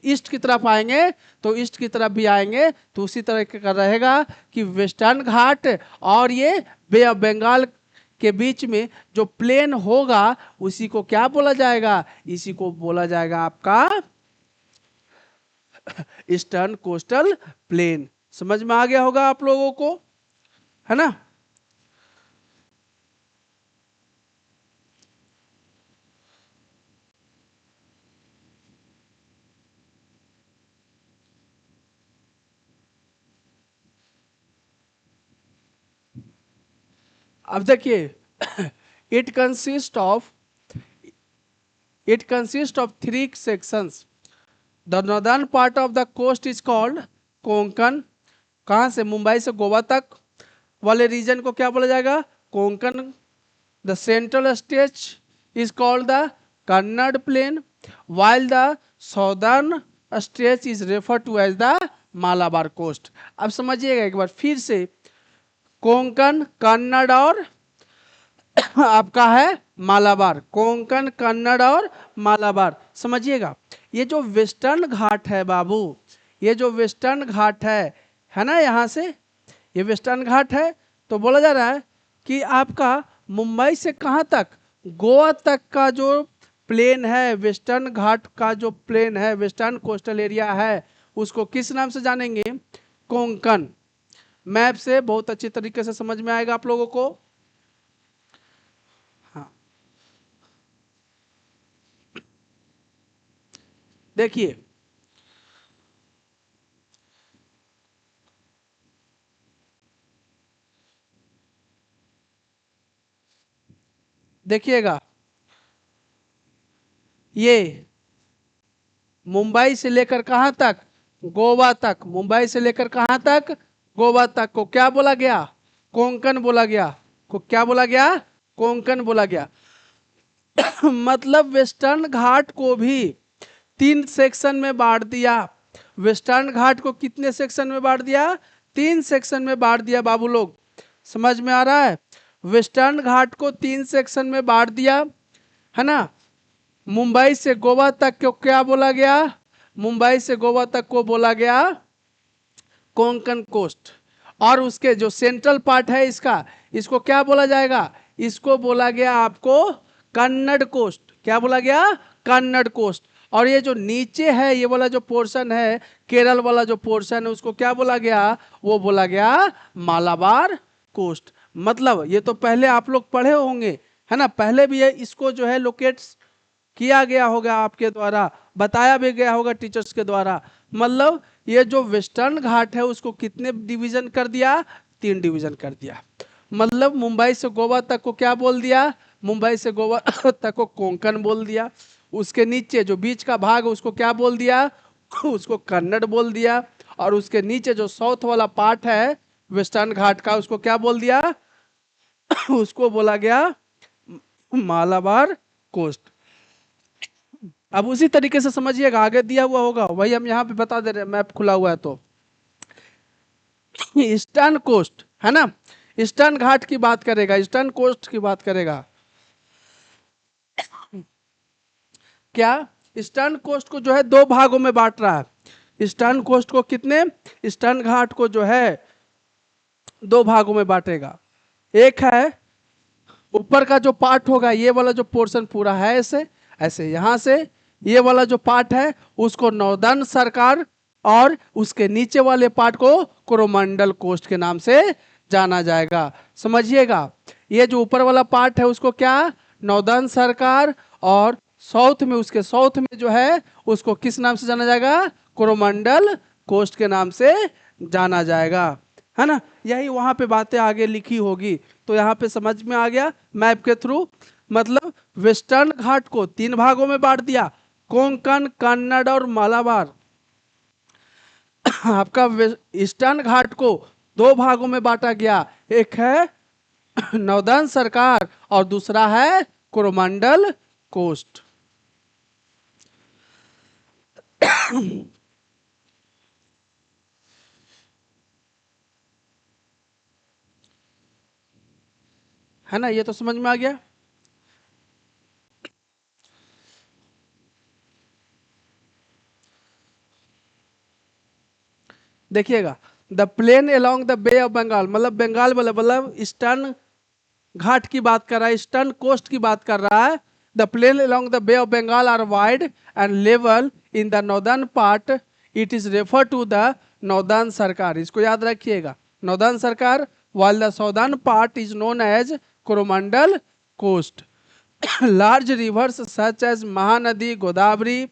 ईस्ट की तरफ आएंगे, तो ईस्ट की तरफ भी आएंगे तो उसी तरह का रहेगा कि वेस्टर्न घाट और ये बे ऑफ बंगाल के बीच में जो प्लेन होगा, उसी को क्या बोला जाएगा? इसी को बोला जाएगा आपका ईस्टर्न कोस्टल प्लेन। समझ में आ गया होगा आप लोगों को, है ना? अब देखिए, it consist of three sections. The northern part of the coast is called Konkan. कहाँ से? मुंबई से गोवा तक वाले रीजन को क्या बोला जाएगा? Konkan. The central state is called the Kannada plain, while the southern stretch is referred to as the Malabar coast. अब समझिएगा एक बार फिर से, कोंकण, कन्नड़ और आपका है मालाबार। कोंकण, कन्नड़ और मालाबार। समझिएगा, ये जो वेस्टर्न घाट है बाबू, ये जो वेस्टर्न घाट है ना, यहाँ से ये वेस्टर्न घाट है। तो बोला जा रहा है कि आपका मुंबई से कहाँ तक? गोवा तक का जो प्लेन है, वेस्टर्न घाट का जो प्लेन है, वेस्टर्न कोस्टल एरिया है, उसको किस नाम से जानेंगे? कोंकण। मैप से बहुत अच्छी तरीके से समझ में आएगा आप लोगों को। हाँ, देखिए, देखिएगा, ये मुंबई से लेकर कहां तक? गोवा तक। मुंबई से लेकर कहां तक? गोवा तक को क्या बोला गया? कोंकण बोला गया। को क्या बोला गया? कोंकण बोला गया। मतलब वेस्टर्न घाट को भी 3 सेक्शन में बांट दिया। वेस्टर्न घाट को कितने सेक्शन में बांट दिया? 3 सेक्शन में बांट दिया बाबू लोग, समझ में आ रहा है? वेस्टर्न घाट को 3 सेक्शन में बांट दिया, है ना। मुंबई से गोवा तक को क्या बोला गया? मुंबई से गोवा तक को बोला गया कोंकण कोस्ट। और उसके जो सेंट्रल पार्ट है इसका, इसको क्या बोला जाएगा? इसको बोला गया आपको कन्नड़ कोस्ट। क्या बोला गया? कन्नड़ कोस्ट। और ये जो नीचे है, ये वाला जो पोर्शन है, केरल वाला जो पोर्शन है, उसको क्या बोला गया? वो बोला गया मालाबार कोस्ट। मतलब ये तो पहले आप लोग पढ़े होंगे, है ना। पहले भी ये इसको जो है लोकेट किया गया होगा, आपके द्वारा बताया भी गया होगा टीचर्स के द्वारा। मतलब ये जो वेस्टर्न घाट है उसको कितने डिवीजन कर दिया? 3 डिवीजन कर दिया। मतलब मुंबई से गोवा तक को क्या बोल दिया? मुंबई से गोवा तक को कोंकण बोल दिया। उसके नीचे जो बीच का भाग है उसको क्या बोल दिया? उसको कन्नड़ बोल दिया। और उसके नीचे जो साउथ वाला पार्ट है वेस्टर्न घाट का, उसको क्या बोल दिया? उसको बोला गया मालाबार कोस्ट। अब उसी तरीके से समझिएगा, आगे दिया हुआ होगा वही हम यहाँ पे बता दे रहे हैं, मैप खुला हुआ है। तो ईस्टर्न कोस्ट, है ना, ईस्टर्न घाट की बात करेगा, ईस्टर्न कोस्ट की बात करेगा। क्या? ईस्टर्न कोस्ट को जो है 2 भागों में बांट रहा है। ईस्टर्न कोस्ट को कितने? ईस्टर्न घाट को जो है 2 भागों में बांटेगा। एक है ऊपर का जो पार्ट होगा, ये वाला जो पोर्शन पूरा है ऐसे ऐसे, यहां से ये वाला जो पार्ट है उसको नौदन सरकार, और उसके नीचे वाले पार्ट को कोरोमंडल कोस्ट के नाम से जाना जाएगा। समझिएगा, ये जो ऊपर वाला पार्ट है उसको क्या? नौदन सरकार। और साउथ में, उसके साउथ में जो है उसको किस नाम से जाना जाएगा? कोरोमंडल कोस्ट के नाम से जाना जाएगा, है ना। यही वहां पे बातें आगे लिखी होगी, तो यहाँ पे समझ में आ गया मैप के थ्रू। मतलब वेस्टर्न घाट को 3 भागों में बांट दिया, कोंकण, कन्नड़ और मालाबार। आपका ईस्टर्न घाट को 2 भागों में बांटा गया, एक है नौदन सरकार और दूसरा है कोरोमंडल कोस्ट। है ना, ये तो समझ में आ गया। देखिएगा, the plain along the bay of Bengal, मतलब बंगाल मतलब ईस्टर्न घाट की बात कर रहा है, ईस्टर्न कोस्ट की बात कर रहा है। The plain along the bay of Bengal are wide and level in the northern part, it is refer to the northern Sarkar. इसको याद रखिएगा, नॉर्दर्न सरकार, while the southern part is known as Coromandel coast. Large rivers such as Mahanadi, Godavari,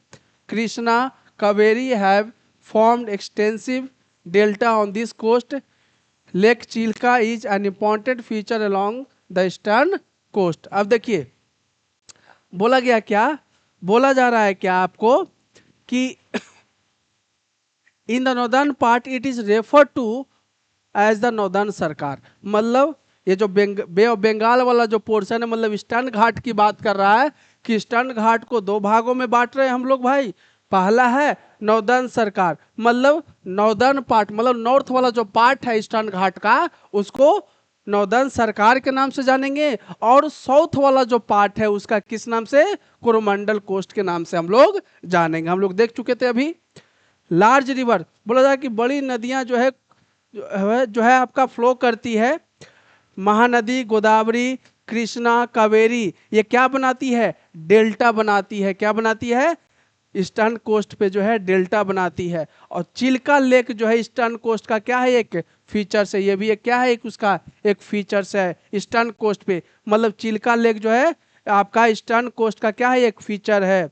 Krishna, Kaveri have formed extensive delta on this coast. Lake Chilka is an important feature along the eastern coast. अब देखिए बोला गया क्या, बोला जा रहा है क्या आपको कि in the northern part it is refer to as the northern Sarkar. मतलब ये जो बे ऑफ बंगाल वाला जो पोर्शन है, मतलब ईस्टर्न घाट की बात कर रहा है कि ईस्टर्न घाट को 2 भागों में बांट रहे हैं हम लोग भाई। पहला है नॉर्दर्न सरकार, मतलब नॉर्दर्न पार्ट, मतलब नॉर्थ वाला जो पार्ट है ईस्टर्न घाट का उसको नॉर्दर्न सरकार के नाम से जानेंगे, और साउथ वाला जो पार्ट है उसका किस नाम से? कोरोमंडल कोस्ट के नाम से हम लोग जानेंगे। हम लोग देख चुके थे अभी। लार्ज रिवर, बोला जाए कि बड़ी नदियां जो है आपका फ्लो करती है। महानदी, गोदावरी, कृष्णा, कावेरी, ये क्या बनाती है? डेल्टा बनाती है। क्या बनाती है? ईस्टर्न कोस्ट पे जो है डेल्टा बनाती है। और चिल्का लेक जो है ईस्टर्न कोस्ट का क्या है? एक फीचर्स है। ये भी एक क्या है? एक उसका एक फीचर्स है ईस्टर्न कोस्ट पे। मतलब चिल्का लेक जो है आपका ईस्टर्न कोस्ट का क्या है? एक फीचर है।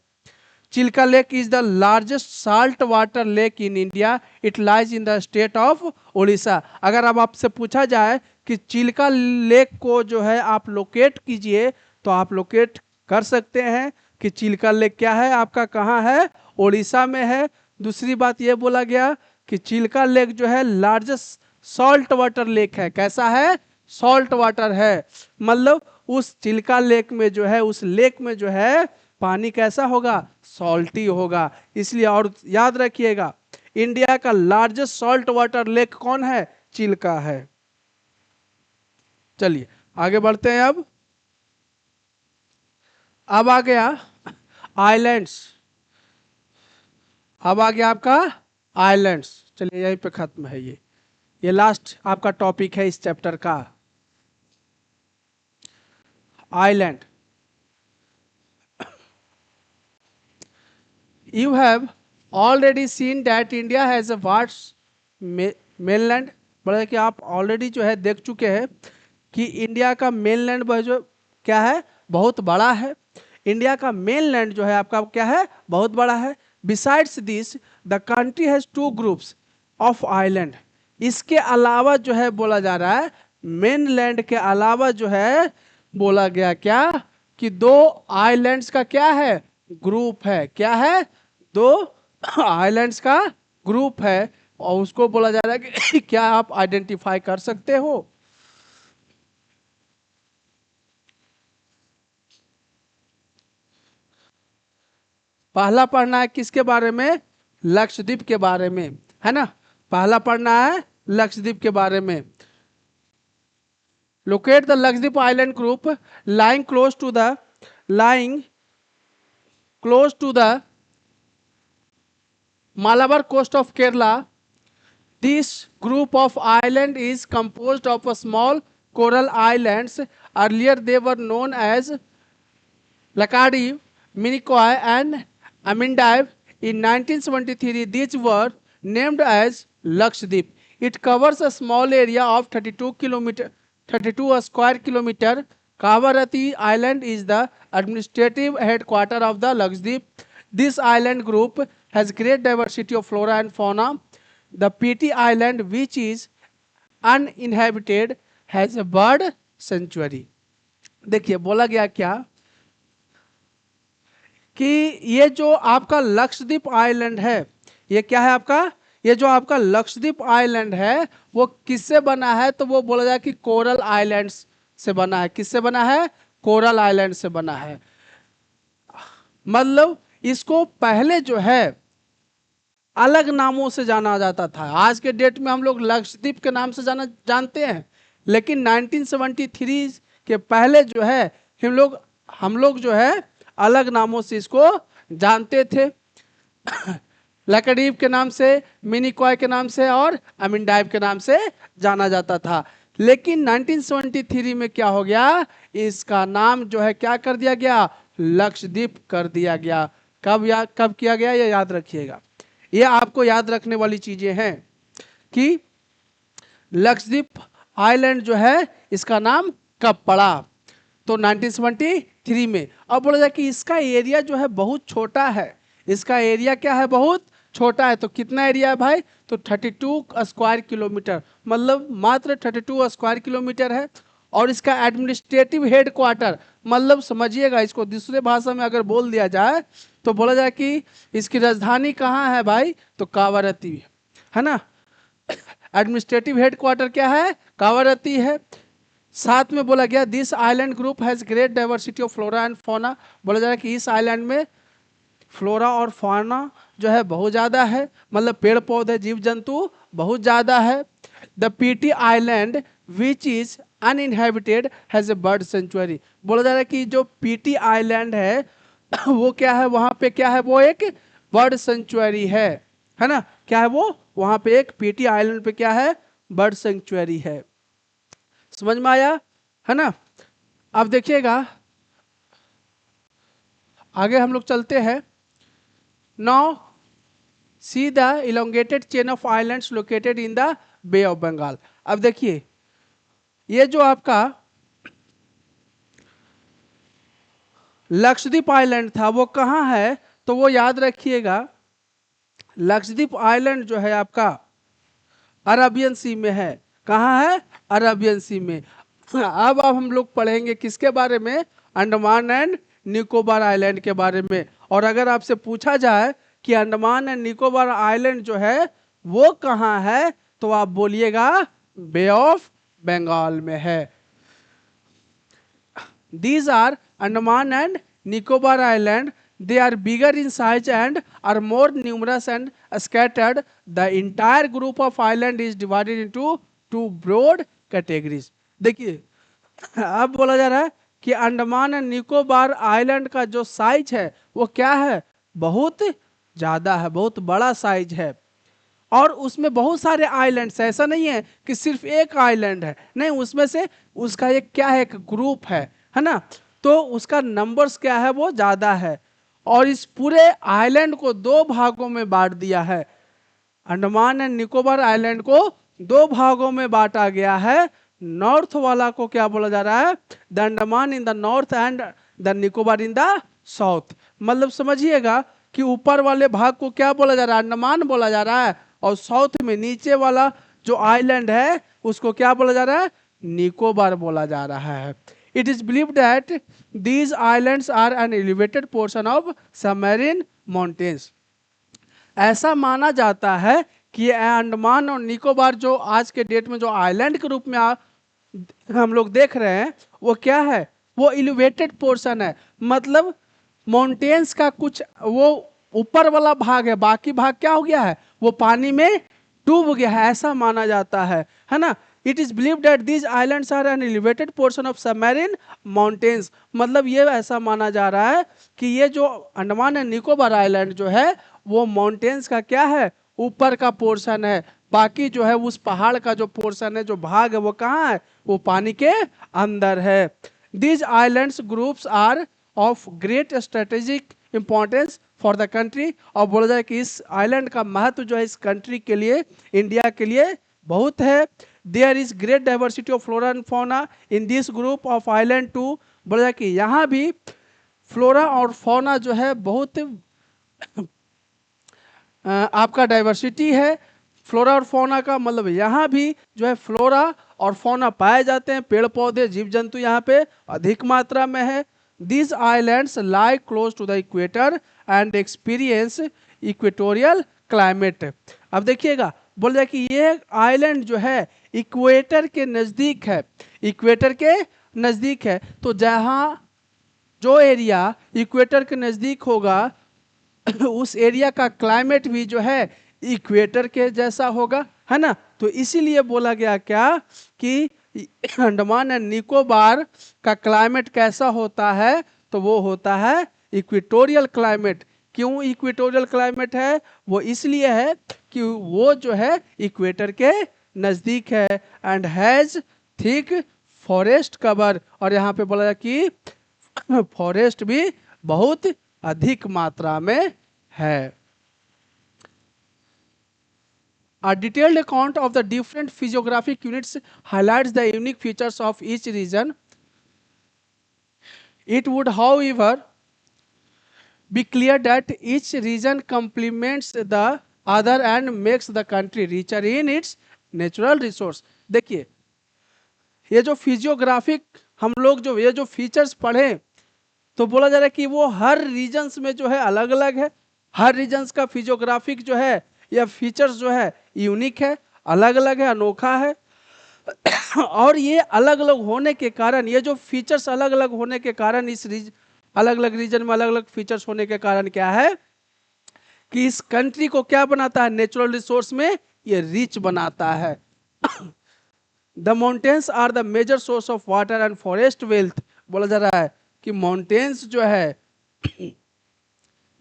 Chilka lake is the largest salt water lake in India. It lies in the state of Odisha. अगर अब आपसे पूछा जाए कि चिल्का लेक को जो है आप लोकेट कीजिए, तो आप लोकेट कर सकते हैं कि चिल्का लेक क्या है आपका, कहाँ है? ओडिशा में है। दूसरी बात ये बोला गया कि चिल्का लेक जो है लार्जेस्ट सॉल्ट वाटर लेक है। कैसा है? सॉल्ट वाटर है, मतलब उस चिल्का लेक में जो है, उस लेक में जो है पानी कैसा होगा, सॉल्टी होगा। इसलिए और याद रखिएगा, इंडिया का लार्जेस्ट सॉल्ट वाटर लेक कौन है, चिल्का है। चलिए आगे बढ़ते हैं। अब आ गया आइलैंड्स, अब आ गया आपका आइलैंड्स। चलिए यहीं पे खत्म है, ये लास्ट आपका टॉपिक है इस चैप्टर का, island. You have already seen that India has a vast mainland, बोला कि आप ऑलरेडी जो है देख चुके हैं कि इंडिया का मेनलैंड जो क्या है, बहुत बड़ा है। इंडिया का मेनलैंड जो है आपका क्या है, बहुत बड़ा है। Besides this the country has two groups of island. इसके अलावा जो है बोला जा रहा है, मेनलैंड के अलावा जो है बोला गया क्या, कि दो आइलैंड्स का क्या है, ग्रुप है। क्या है, दो आइलैंड्स का ग्रुप है। और उसको बोला जा रहा है कि क्या आप आइडेंटिफाई कर सकते हो। पहला पढ़ना है किसके बारे में, लक्षद्वीप के बारे में, है ना। पहला पढ़ना है लक्षद्वीप के बारे में। Locate the Lakshadweep island group lying close to the lying close to the Malabar coast of Kerala. This group of island is composed of a small coral islands. Earlier they were known as Lakadiv, Minicoy and Amindive. In 1973 these were named as Lakshadweep. It covers a small area of 32 square kilometer. Kavaratti Island is the administrative headquarter of the Lakshadweep. This island group has great diversity of flora and fauna. The PT Island, which is uninhabited, has a bird sanctuary. देखिए बोला गया क्या कि ये जो आपका Lakshadweep island है, ये क्या है आपका, ये जो आपका लक्षद्वीप आइलैंड है वो किससे बना है, तो वो बोला जाए कि कोरल आइलैंड्स से बना है। किससे बना है, कोरल आइलैंड से बना है। मतलब इसको पहले जो है अलग नामों से जाना जाता था। आज के डेट में हम लोग लक्षद्वीप के नाम से जानते हैं, लेकिन 1973 के पहले जो है हम लोग जो है अलग नामों से इसको जानते थे। लक्षद्वीप के नाम से, मिनिकॉय के नाम से और अमिनडाइव के नाम से जाना जाता था। लेकिन 1973 में क्या हो गया, इसका नाम जो है क्या कर दिया गया, लक्षद्वीप कर दिया गया। कब किया गया, ये याद रखिएगा। ये आपको याद रखने वाली चीजें हैं कि लक्षद्वीप आइलैंड जो है इसका नाम कब पड़ा, तो 1973 में। अब बोला जाए कि इसका एरिया जो है बहुत छोटा है। इसका एरिया क्या है, बहुत छोटा है। तो कितना एरिया है भाई, तो 32 स्क्वायर किलोमीटर, मतलब मात्र 32 स्क्वायर किलोमीटर है। और इसका एडमिनिस्ट्रेटिव हेड क्वार्टर, मतलब समझिएगा इसको दूसरे भाषा में अगर बोल दिया जाए तो बोला जाए कि इसकी राजधानी कहाँ है भाई, तो कावारत्ती है ना। एडमिनिस्ट्रेटिव हेड क्वार्टर क्या है, कावारत्ती है। साथ में बोला गया this island group has great diversity of flora and fauna. बोला जा रहा है कि इस आइलैंड में फ्लोरा और फौना जो है बहुत ज़्यादा है, मतलब पेड़ पौधे जीव जंतु बहुत ज़्यादा है। The PT island which is uninhabited has a bird sanctuary. बोला जा रहा है कि जो पीटी आइलैंड है वो क्या है, वहाँ पे क्या है, वो एक बर्ड सेंचुरी है ना। क्या है वो, वहाँ पे एक पीटी आइलैंड पे क्या है, बर्ड सेंचुरी है। समझ में आया, है ना। अब देखिएगा आगे हम लोग चलते हैं। Now see the elongated chain of islands located in the bay of Bengal. अब देखिए ये जो आपका लक्षद्वीप आइलैंड था वो कहाँ है, तो वो याद रखिएगा लक्षद्वीप आइलैंड जो है आपका अरबियन सी में है। कहाँ है, अरबियन सी में। अब हम लोग पढ़ेंगे किसके बारे में, अंडमान एंड निकोबार आइलैंड के बारे में। और अगर आपसे पूछा जाए कि अंडमान एंड निकोबार आइलैंड जो है वो कहाँ है, तो आप बोलिएगा बे ऑफ बंगाल में है। These are Andaman and Nicobar Island. They are bigger in size and are more numerous and scattered. The entire group of island is divided into two broad categories. देखिए, अब बोला जा रहा है कि अंडमान एंड निकोबार आइलैंड का जो साइज है वो क्या है, बहुत ज्यादा है, बहुत बड़ा साइज है। और उसमें बहुत सारे आइलैंड्स है, ऐसा नहीं है कि सिर्फ एक आइलैंड है, नहीं, उसमें से उसका एक क्या है, एक ग्रुप है ना। तो उसका नंबर्स क्या है, वो ज्यादा है। और इस पूरे आइलैंड को दो भागों में बांट दिया है। अंडमान एंड निकोबार आइलैंड को दो भागों में बांटा गया है। नॉर्थ वाला को क्या बोला जा रहा है, the Andaman in the north and the Nicobar in the south. मतलब समझिएगा कि ऊपर वाले भाग को क्या बोला जा रहा है, अंडमान बोला जा रहा है, और साउथ में नीचे वाला जो आइलैंड है उसको क्या बोला जा रहा है, निकोबार बोला जा रहा है। It is believed that these islands are an elevated portion of submarine mountains. ऐसा माना जाता है कि अंडमान और निकोबार जो आज के डेट में जो आइलैंड के रूप में हम लोग देख रहे हैं वो क्या है, वो एलिवेटेड पोर्शन है। मतलब माउंटेन्स का कुछ वो ऊपर वाला भाग है, बाकी भाग क्या हो गया है, वो पानी में डूब गया है, ऐसा माना जाता है ना। It is believe that these islands are an elevated portion of submarine mountains. मतलब ये ऐसा माना जा रहा है कि ये जो अंडमान एंड निकोबार आइलैंड जो है वो माउंटेन्स का क्या है, ऊपर का पोर्शन है। बाकी जो है उस पहाड़ का जो पोर्शन है, जो भाग है, वो कहाँ है, वो पानी के अंदर है। These islands groups are of great strategic importance for the country. और बोला जाए कि इस आइलैंड का महत्व जो है इस कंट्री के लिए, इंडिया के लिए बहुत है। There is great diversity of flora and fauna in this group of island too. बोला जाए कि यहाँ भी फ्लोरा और फौना जो है बहुत आपका डाइवर्सिटी है। फ्लोरा और फौना का मतलब यहाँ भी जो है फ्लोरा और फौना पाए जाते हैं, पेड़ पौधे जीव जंतु यहाँ पे अधिक मात्रा में है। These islands lie close to the equator and experience equatorial climate। अब देखिएगा, बोल जाए कि ये आइलैंड जो है इक्वेटर के नजदीक है, इक्वेटर के नजदीक है। तो जहाँ जो एरिया इक्वेटर के नजदीक होगा उस एरिया का क्लाइमेट भी जो है इक्वेटर के जैसा होगा, है ना। तो इसीलिए बोला गया क्या कि अंडमान एंड निकोबार का क्लाइमेट कैसा होता है, तो वो होता है इक्वेटोरियल क्लाइमेट। क्यों इक्वेटोरियल क्लाइमेट है, वो इसलिए है कि वो जो है इक्वेटर के नजदीक है and has thick forest cover. और यहाँ पे बोला कि फॉरेस्ट भी बहुत अधिक मात्रा में है। A detailed account of the different physiographic units highlights the unique features of each region. It would, however, be clear that each region complements the other and makes the country richer in its natural resource। देखिए, ये जो physiographic हम लोग जो ये जो features पढ़े, तो बोला जा रहा है कि वो हर रीजन्स में जो है अलग अलग है। हर रीजन्स का फिजियोग्राफिक जो है या फीचर्स जो है यूनिक है, अलग अलग है, अनोखा है। और ये अलग अलग होने के कारण, ये जो फीचर्स अलग अलग होने के कारण, इस अलग अलग रीजन में अलग अलग फीचर्स होने के कारण क्या है कि इस कंट्री को क्या बनाता है, नेचुरल रिसोर्स में ये रिच बनाता है। The mountains are the major source of water and forest wealth. बोला जा रहा है कि माउंटेन्स जो है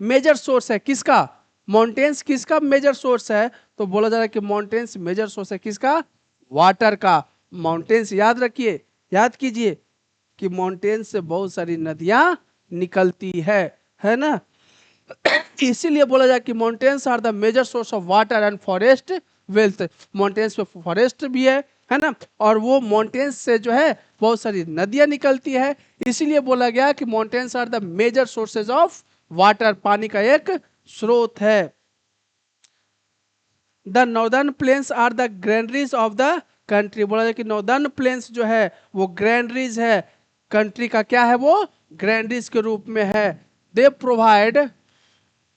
मेजर सोर्स है किसका, माउंटेन्स किसका मेजर सोर्स है, तो बोला जा रहा है कि माउंटेन्स मेजर सोर्स है किसका, वाटर का। माउंटेन्स याद रखिए, याद कीजिए कि माउंटेन्स से बहुत सारी नदियां निकलती है ना। इसीलिए बोला जाए कि mountains are the major source of water and forest wealth. Mountains में फॉरेस्ट भी है ना, और वो माउंटेन्स से जो है बहुत सारी नदियां निकलती है। इसीलिए बोला गया कि mountains are the major sources of water, पानी का एक स्रोत है। The northern plains are the granaries of the country. बोला जाए कि नॉर्दर्न प्लेन्स जो है वो ग्रैंडरीज है, कंट्री का क्या है, वो ग्रैंडरीज के रूप में है। They provide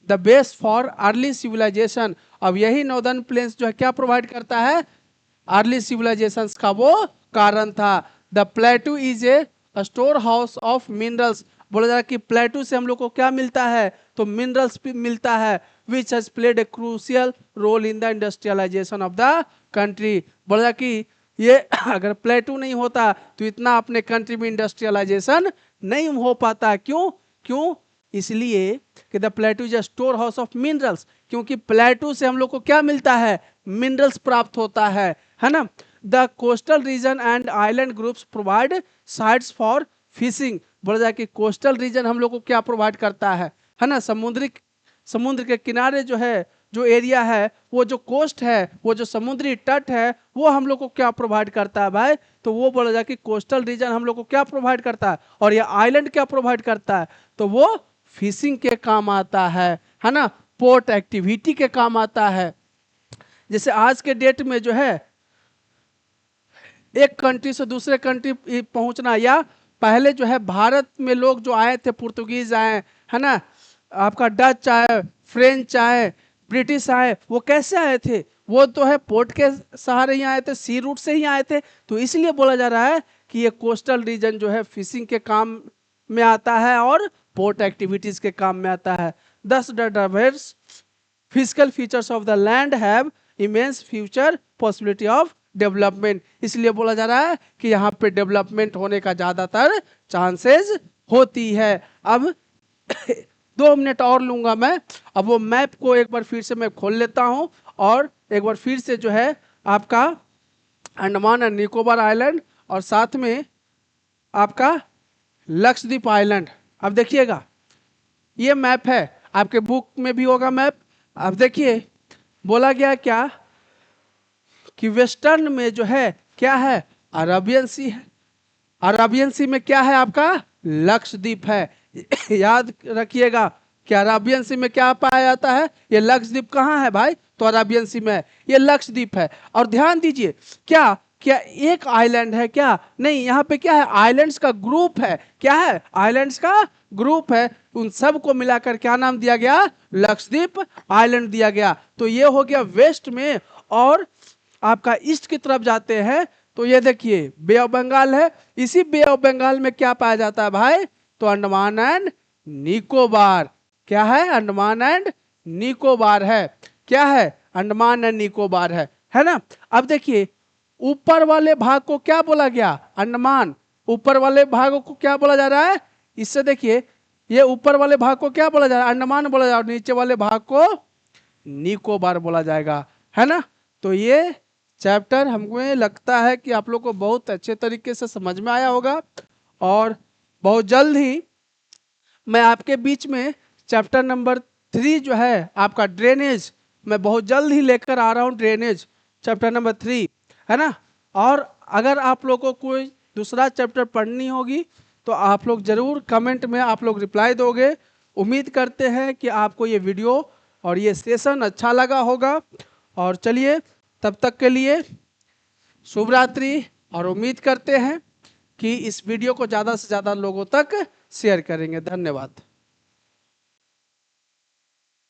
the base for early civilisation. अब यही नॉर्दर्न प्लेन्स जो है क्या प्रोवाइड करता है, अर्ली सिविलाइजेशन का वो कारण था। The plateau is a store house of minerals, बोला जा रहा है कि प्लेटू से हम लोग को क्या मिलता है, तो मिनरल्स मिलता है, which has played a crucial role in the industrialisation of the country. बोला जा कि ये अगर प्लेटू नहीं होता तो इतना अपने कंट्री में इंडस्ट्रियलाइजेशन नहीं हो पाता। क्यों क्यों इसलिए कि the plateau is a store house of minerals, क्योंकि प्लेटू से हम लोग को क्या मिलता है, मिनरल्स प्राप्त होता है ना। The coastal region and island groups provide sites for fishing, बोला जाए कि कोस्टल रीजन हम लोग को क्या प्रोवाइड करता है ना, समुद्र के किनारे जो है, जो एरिया है, वो जो कोस्ट है, वो जो समुद्री तट है, वो हम लोग को क्या प्रोवाइड करता है भाई, तो वो बोला जाए कि कोस्टल रीजन हम लोग को क्या प्रोवाइड करता है, और ये आइलैंड क्या प्रोवाइड करता है, तो वो फिशिंग के काम आता है ना, पोर्ट एक्टिविटी के काम आता है। जैसे आज के डेट में जो है एक कंट्री से दूसरे कंट्री पहुंचना, या पहले जो है भारत में लोग जो आए थे, पुर्तगीज आए है ना, आपका डच आए, फ्रेंच आए, ब्रिटिश आए, वो कैसे आए थे, वो तो है पोर्ट के सहारे ही आए थे, सी रूट से ही आए थे। तो इसलिए बोला जा रहा है कि ये कोस्टल रीजन जो है फिशिंग के काम में आता है और पोर्ट एक्टिविटीज के काम में आता है। दस the diverse physical features of the land have immense future possibility of development, इसलिए बोला जा रहा है कि यहाँ पे डेवलपमेंट होने का ज्यादातर चांसेस होती है। अब 2 मिनट और लूंगा मैं। अब वो मैप को एक बार फिर से मैं खोल लेता हूं और एक बार फिर से जो है आपका अंडमान एंड निकोबार आइलैंड और साथ में आपका लक्षद्वीप आइलैंड, अब देखिएगा ये मैप है, आपके बुक में भी होगा मैप। अब देखिए बोला गया क्या कि वेस्टर्न में जो है क्या है, अरबियन सी है, अरबियन सी में क्या है आपका, लक्षद्वीप है। याद रखिएगा कि अरबियन सी में क्या पाया जाता है, ये लक्षद्वीप कहाँ है भाई, तो अरबियन सी में है, ये लक्षद्वीप है। और ध्यान दीजिए क्या क्या एक आइलैंड है क्या, नहीं, यहाँ पे क्या है, आइलैंड्स का ग्रुप है, क्या है, आइलैंड्स का ग्रुप है, उन सब को मिलाकर क्या नाम दिया गया, लक्षद्वीप आइलैंड दिया गया। तो ये हो गया वेस्ट में। और आपका ईस्ट की तरफ जाते हैं तो ये देखिए बे ऑफ बंगाल है, इसी बे ऑफ बंगाल में क्या पाया जाता है भाई, तो अंडमान एंड निकोबार, क्या है, अंडमान एंड निकोबार है, क्या है, अंडमान एंड निकोबार है ना। अब देखिए ऊपर वाले भाग को क्या बोला गया, अंडमान, ऊपर वाले भाग को क्या बोला जा रहा है, इससे देखिए ये ऊपर वाले भाग को क्या बोला जा रहा है, अंडमान बोला जा रहा है, नीचे वाले भाग को निकोबार बोला जाएगा, है ना। तो ये चैप्टर हमें लगता है कि आप लोग को बहुत अच्छे तरीके से समझ में आया होगा, और बहुत जल्द ही मैं आपके बीच में चैप्टर नंबर 3 जो है आपका ड्रेनेज, मैं बहुत जल्द ही लेकर आ रहा हूँ, ड्रेनेज चैप्टर नंबर 3, है ना। और अगर आप लोग को कोई दूसरा चैप्टर पढ़नी होगी तो आप लोग जरूर कमेंट में आप लोग रिप्लाई दोगे। उम्मीद करते हैं कि आपको ये वीडियो और ये सेशन अच्छा लगा होगा। और चलिए तब तक के लिए शुभ रात्रि, और उम्मीद करते हैं कि इस वीडियो को ज़्यादा से ज़्यादा लोगों तक शेयर करेंगे। धन्यवाद।